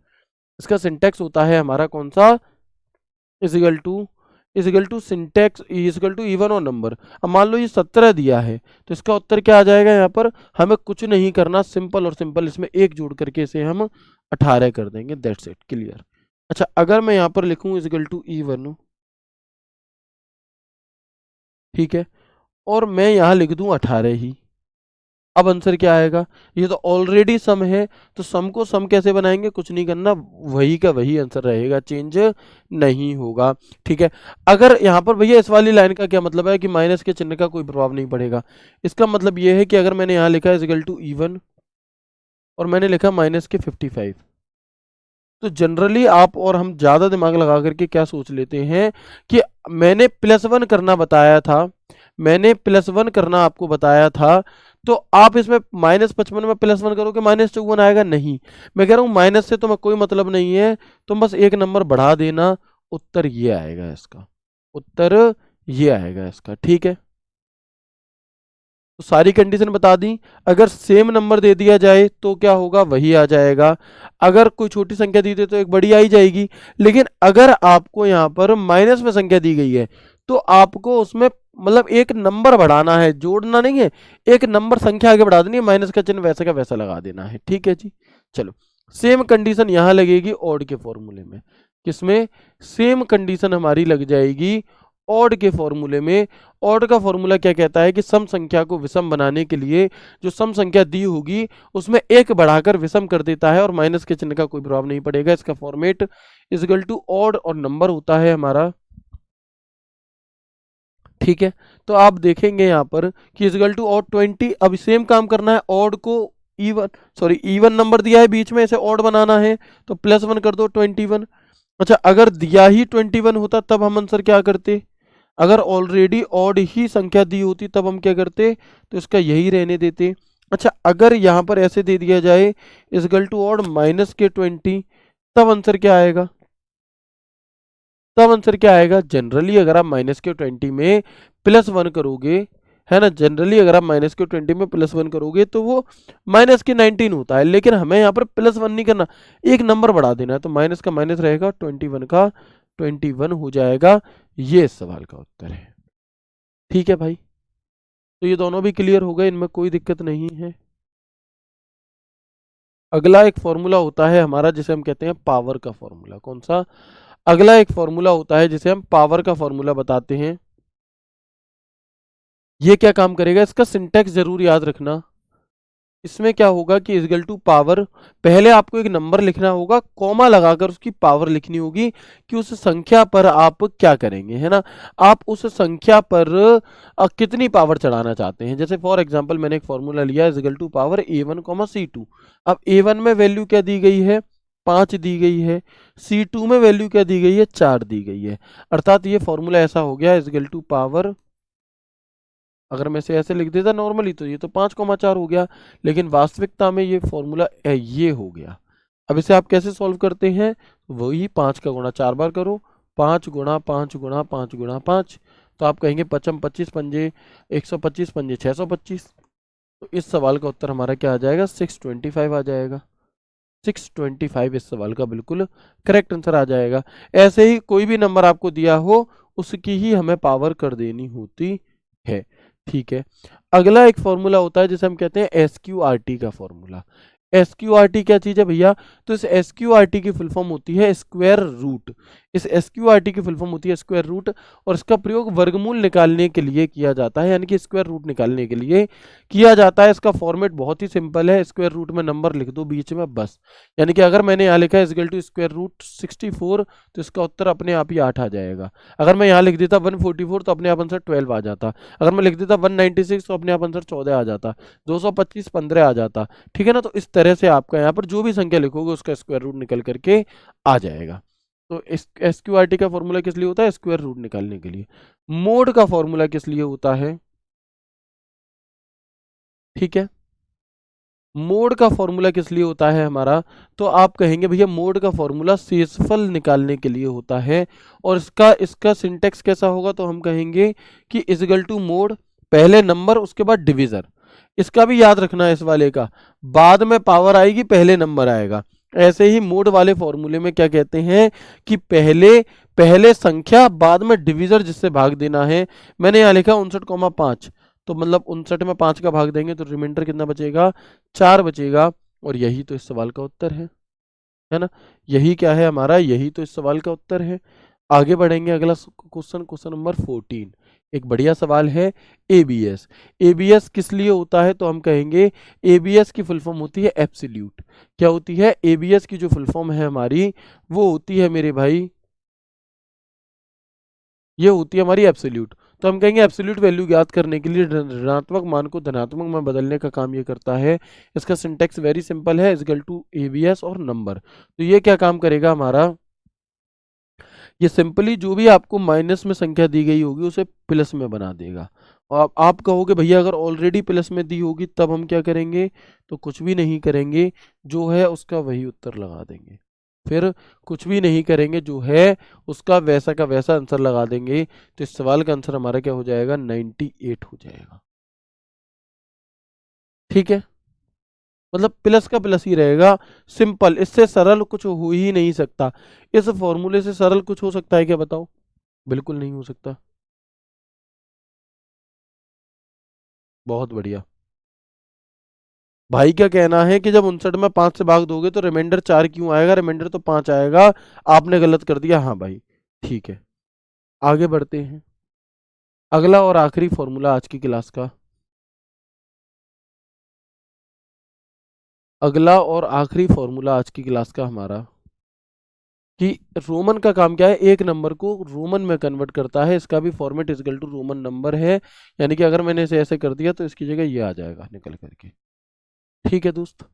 इसका सिंटेक्स होता है हमारा कौन सा, is equal to syntax is equal to even और नंबर। अब मान लो ये 17 दिया है, तो इसका उत्तर क्या आ जाएगा, यहाँ पर हमें कुछ नहीं करना, सिंपल और सिंपल इसमें एक जोड़ करके इसे हम 18 कर देंगे, दैट्स इट, क्लियर। अच्छा, अगर मैं यहाँ पर लिखूं इजगल टू इवन, ठीक है, और मैं यहाँ लिख दूं 18 ही, अब आंसर क्या आएगा, ये तो ऑलरेडी सम है, तो सम को सम कैसे बनाएंगे, कुछ नहीं करना, वही का वही आंसर रहेगा, चेंज नहीं होगा। ठीक है, अगर यहाँ पर भैया इस वाली लाइन का क्या मतलब है कि माइनस के चिन्ह का कोई प्रभाव नहीं पड़ेगा, इसका मतलब ये है कि अगर मैंने यहाँ लिखा इजगल टू इवन और मैंने लिखा माइनस के 55, तो जनरली आप और हम ज़्यादा दिमाग लगा करके क्या सोच लेते हैं कि मैंने +1 करना बताया था, मैंने +1 करना आपको बताया था, तो आप इसमें -55 में +1 करोगे -54 आएगा, नहीं, मैं कह रहा हूँ माइनस से तुम्हें कोई मतलब नहीं है, तुम बस एक नंबर बढ़ा देना, उत्तर ये आएगा इसका, उत्तर ये आएगा इसका। ठीक है, तो सारी कंडीशन बता दी। अगर सेम नंबर दे दिया जाए तो क्या होगा, वही आ जाएगा। अगर कोई छोटी संख्या दी दे तो एक बड़ी आ ही जाएगी। लेकिन अगर आपको यहाँ पर माइनस में संख्या दी गई है तो आपको उसमें मतलब एक नंबर बढ़ाना है, जोड़ना नहीं है, एक नंबर संख्या आगे बढ़ा देनी है, माइनस का चिन्ह वैसे का वैसा लगा देना है। ठीक है जी, चलो सेम कंडीशन यहाँ लगेगी ऑड के फॉर्मूले में। किसमें, सेम कंडीशन हमारी लग जाएगी ऑड के फॉर्मूले में। ऑड का फॉर्मूला क्या कहता है कि सम संख्या को विषम बनाने के लिए जो सम संख्या दी होगी उसमें एक बढ़ाकर विषम कर देता है और माइनस के चिन्ह का कोई प्रभाव नहीं पड़ेगा। इसका फॉर्मेट इजगल टू ऑड और नंबर होता है हमारा। ठीक है, तो आप देखेंगे यहाँ पर कि इजगल टू ऑड 20, अब सेम काम करना है, ऑड को इवन, सॉरी इवन नंबर दिया है बीच में, इसे ऑड बनाना है तो +1 कर दो 21। अच्छा, अगर दिया ही 21 होता तब हम आंसर क्या करते, अगर ऑलरेडी ऑड ही संख्या दी होती तब हम क्या करते, तो इसका यही रहने देते। अच्छा, अगर यहाँ पर ऐसे दे दिया जाए इजगल टू ऑड -20, तब आंसर क्या आएगा, तब आंसर क्या आएगा, जनरली अगर आप -20 में +1 करोगे, है ना, जनरली अगर आप -20 में +1 करोगे तो वो -19 होता है, लेकिन हमें यहाँ पर +1 नहीं करना, एक नंबर बढ़ा देना है, तो माइनस का माइनस रहेगा, 21 का 21 हो जाएगा। ये इस सवाल का उत्तर है। ठीक है भाई, तो ये दोनों भी क्लियर हो गए, इनमें कोई दिक्कत नहीं है। अगला एक फॉर्मूला होता है हमारा जिसे हम कहते हैं पावर का फॉर्मूला। कौन सा, अगला एक फॉर्मूला होता है जिसे हम पावर का फॉर्मूला बताते हैं। ये क्या काम करेगा, इसका सिंटेक्स जरूर याद रखना। इसमें क्या होगा कि इजगल टू पावर, पहले आपको एक नंबर लिखना होगा, कॉमा लगाकर उसकी पावर लिखनी होगी कि उस संख्या पर आप क्या करेंगे, है ना, आप उस संख्या पर कितनी पावर चढ़ाना चाहते हैं। जैसे फॉर एग्जांपल मैंने एक फॉर्मूला लिया is equal to power A1 C2। अब A1 में वैल्यू क्या दी गई है, 5 दी गई है, C2 में वैल्यू क्या दी गई है, 4 दी गई है। अर्थात ये फॉर्मूला ऐसा हो गया इजगल टू पावर, अगर मैं इसे ऐसे लिख देता नॉर्मली तो ये तो 5,4 हो गया, लेकिन वास्तविकता में ये फॉर्मूला ये हो गया। अब इसे आप कैसे सॉल्व करते हैं, वही 5 का गुणा 4 बार करो, 5 गुणा 5 गुणा 5 गुणा 5, तो आप कहेंगे 55 25 पंजे 125 पंजे 625। तो इस सवाल का उत्तर हमारा क्या आ जाएगा, 625 आ जाएगा। 625 इस सवाल का बिल्कुल करेक्ट आंसर आ जाएगा। ऐसे ही कोई भी नंबर आपको दिया हो उसकी ही हमें पावर कर देनी होती है। ठीक है, अगला एक फॉर्मूला होता है जिसे हम कहते हैं SQRT का फॉर्मूला। SQRT क्या चीज है भैया, तो इस SQRT की फुल फॉर्म होती है स्क्वायर रूट। इस SQRT की फुल फॉर्म होती है स्क्वायर रूट, और इसका प्रयोग वर्गमूल निकालने के लिए किया जाता है, यानी कि स्क्वायर रूट निकालने के लिए किया जाता है। इसका फॉर्मेट बहुत ही सिंपल है, स्क्वायर रूट में नंबर लिख दो बीच में बस। यानी कि अगर मैंने यहाँ लिखा है इक्वल टू स्क्वायर रूट 64, तो इसका उत्तर अपने आप ही 8 आ जाएगा। अगर मैं यहाँ लिख देता 144 तो अपने आप आंसर 12 आ जाता। अगर मैं लिख देता 196 तो अपने आप आंसर 14 आ जाता। 225 15 आ जाता। ठीक है ना। तो इस तरह से आपका यहाँ पर जो भी संख्या लिखोगे उसका स्क्वायर रूट निकल करके आ जाएगा। तो SQRT का फॉर्मूला किस लिए होता है? स्क्वायर रूट निकालने के लिए। मोड का फॉर्मूला किस लिए होता है? ठीक है, मोड का फॉर्मूला किस लिए होता है हमारा? तो आप कहेंगे भैया मोड का फॉर्मूला शेषफल निकालने के लिए होता है। और इसका इसका सिंटेक्स कैसा होगा? तो हम कहेंगे कि इजगल टू मोड, पहले नंबर उसके बाद डिविजर। इसका भी याद रखना है इस वाले का, बाद में पावर आएगी पहले नंबर आएगा। ऐसे ही मोड वाले फॉर्मूले में क्या कहते हैं कि पहले पहले संख्या बाद में डिविजर जिससे भाग देना है। मैंने यहाँ लिखा 59,5, तो मतलब 59 में 5 का भाग देंगे तो रिमाइंडर कितना बचेगा? 4 बचेगा। और यही तो इस सवाल का उत्तर है ना। यही क्या है हमारा? यही तो इस सवाल का उत्तर है। आगे बढ़ेंगे, अगला क्वेश्चन, क्वेश्चन नंबर 14। एक बढ़िया सवाल है। एबीएस, एबीएस किस लिए होता है? तो हम कहेंगे एबीएस की फुल फॉर्म होती है एब्सोल्यूट। क्या होती है? एबीएस की जो फुल फॉर्म है हमारी वो होती है मेरे भाई, ये होती है हमारी एब्सोल्यूट। तो हम कहेंगे एब्सोल्यूट वैल्यू ज्ञात करने के लिए ऋणात्मक मान को धनात्मक में बदलने का काम ये करता है। इसका सिंटेक्स वेरी सिंपल है, इक्वल टू एबीएस और नंबर। तो ये क्या काम करेगा हमारा? ये सिंपली जो भी आपको माइनस में संख्या दी गई होगी उसे प्लस में बना देगा। और आप कहोगे भैया अगर ऑलरेडी प्लस में दी होगी तब हम क्या करेंगे? तो कुछ भी नहीं करेंगे, जो है उसका वही उत्तर लगा देंगे। फिर कुछ भी नहीं करेंगे, जो है उसका वैसा का वैसा आंसर लगा देंगे। तो इस सवाल का आंसर हमारा क्या हो जाएगा? 98 हो जाएगा। ठीक है, मतलब प्लस का प्लस ही रहेगा। सिंपल, इससे सरल कुछ हो ही नहीं सकता। इस फॉर्मूले से सरल कुछ हो सकता है क्या? बताओ। बिल्कुल नहीं हो सकता। बहुत बढ़िया। भाई क्या कहना है कि जब 59 में 5 से भाग दोगे तो रिमाइंडर 4 क्यों आएगा? रिमाइंडर तो 5 आएगा। आपने गलत कर दिया। हाँ भाई, ठीक है। आगे बढ़ते हैं। अगला और आखिरी फॉर्मूला आज की क्लास का, अगला और आखिरी फॉर्मूला आज की क्लास का हमारा, कि रोमन का काम क्या है? एक नंबर को रोमन में कन्वर्ट करता है। इसका भी format equal to Roman number है। यानी कि अगर मैंने इसे ऐसे कर दिया तो इसकी जगह ये आ जाएगा निकल करके। ठीक है दोस्त,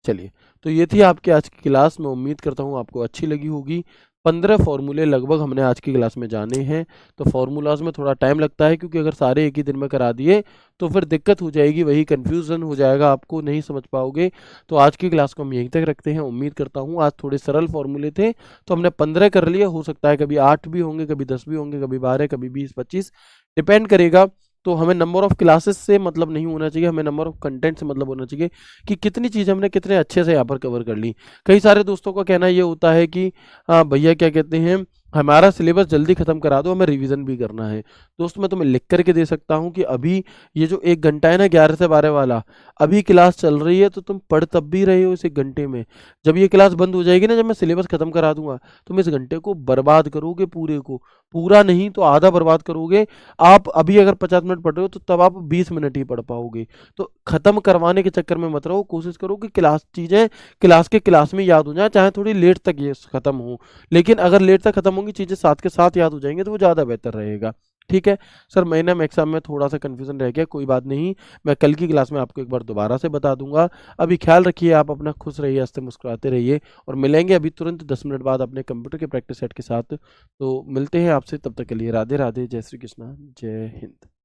चलिए। तो ये थी आपकी आज की क्लास। मैं उम्मीद करता हूँ आपको अच्छी लगी होगी। 15 फार्मूले लगभग हमने आज की क्लास में जाने हैं। तो फार्मूलाज में थोड़ा टाइम लगता है, क्योंकि अगर सारे एक ही दिन में करा दिए तो फिर दिक्कत हो जाएगी, वही कन्फ्यूज़न हो जाएगा, आपको नहीं समझ पाओगे। तो आज की क्लास को हम यहीं तक रखते हैं। उम्मीद करता हूँ आज थोड़े सरल फार्मूले थे तो हमने 15 कर लिए। हो सकता है कभी 8 भी होंगे, कभी 10 भी होंगे, कभी 12, कभी 20 25, डिपेंड करेगा। तो हमें नंबर ऑफ क्लासेस से मतलब नहीं होना चाहिए, हमें नंबर ऑफ कंटेंट से मतलब होना चाहिए कि कितनी चीज़ हमने कितने अच्छे से यहाँ पर कवर कर ली। कई सारे दोस्तों का कहना ये होता है कि भैया क्या कहते हैं, हमारा सिलेबस जल्दी खत्म करा दो, हमें रिवीजन भी करना है। दोस्त मैं तुम्हें लिख करके दे सकता हूँ कि अभी ये जो 1 घंटा है ना 11 से 12 वाला, अभी क्लास चल रही है तो तुम पढ़ तब भी रहे हो इस 1 घंटे में। जब ये क्लास बंद हो जाएगी ना, जब मैं सिलेबस खत्म करा दूंगा, तुम इस घंटे को बर्बाद करोगे, पूरे को, पूरा नहीं तो आधा बर्बाद करोगे। आप अभी अगर 50 मिनट पढ़ रहे हो तो तब आप 20 मिनट ही पढ़ पाओगे। तो खत्म करवाने के चक्कर में मत रहो, कोशिश करो कि क्लास चीज़ें क्लास के क्लास में याद हो जाए, चाहे थोड़ी लेट तक ये खत्म हो। लेकिन अगर लेट तक खत्म होंगी चीज़ें साथ के साथ याद हो जाएंगे तो वो ज़्यादा बेहतर रहेगा। ठीक है सर, मैंने एग्जाम में थोड़ा सा कन्फ्यूजन रह गया, कोई बात नहीं, मैं कल की क्लास में आपको एक बार दोबारा से बता दूंगा। अभी ख्याल रखिए, आप अपना खुश रहिए, हंसते मुस्कुराते रहिए, और मिलेंगे अभी तुरंत 10 मिनट बाद अपने कंप्यूटर के प्रैक्टिस सेट के साथ। तो मिलते हैं आपसे, तब तक के लिए राधे राधे, जय श्री कृष्णा, जय हिंद।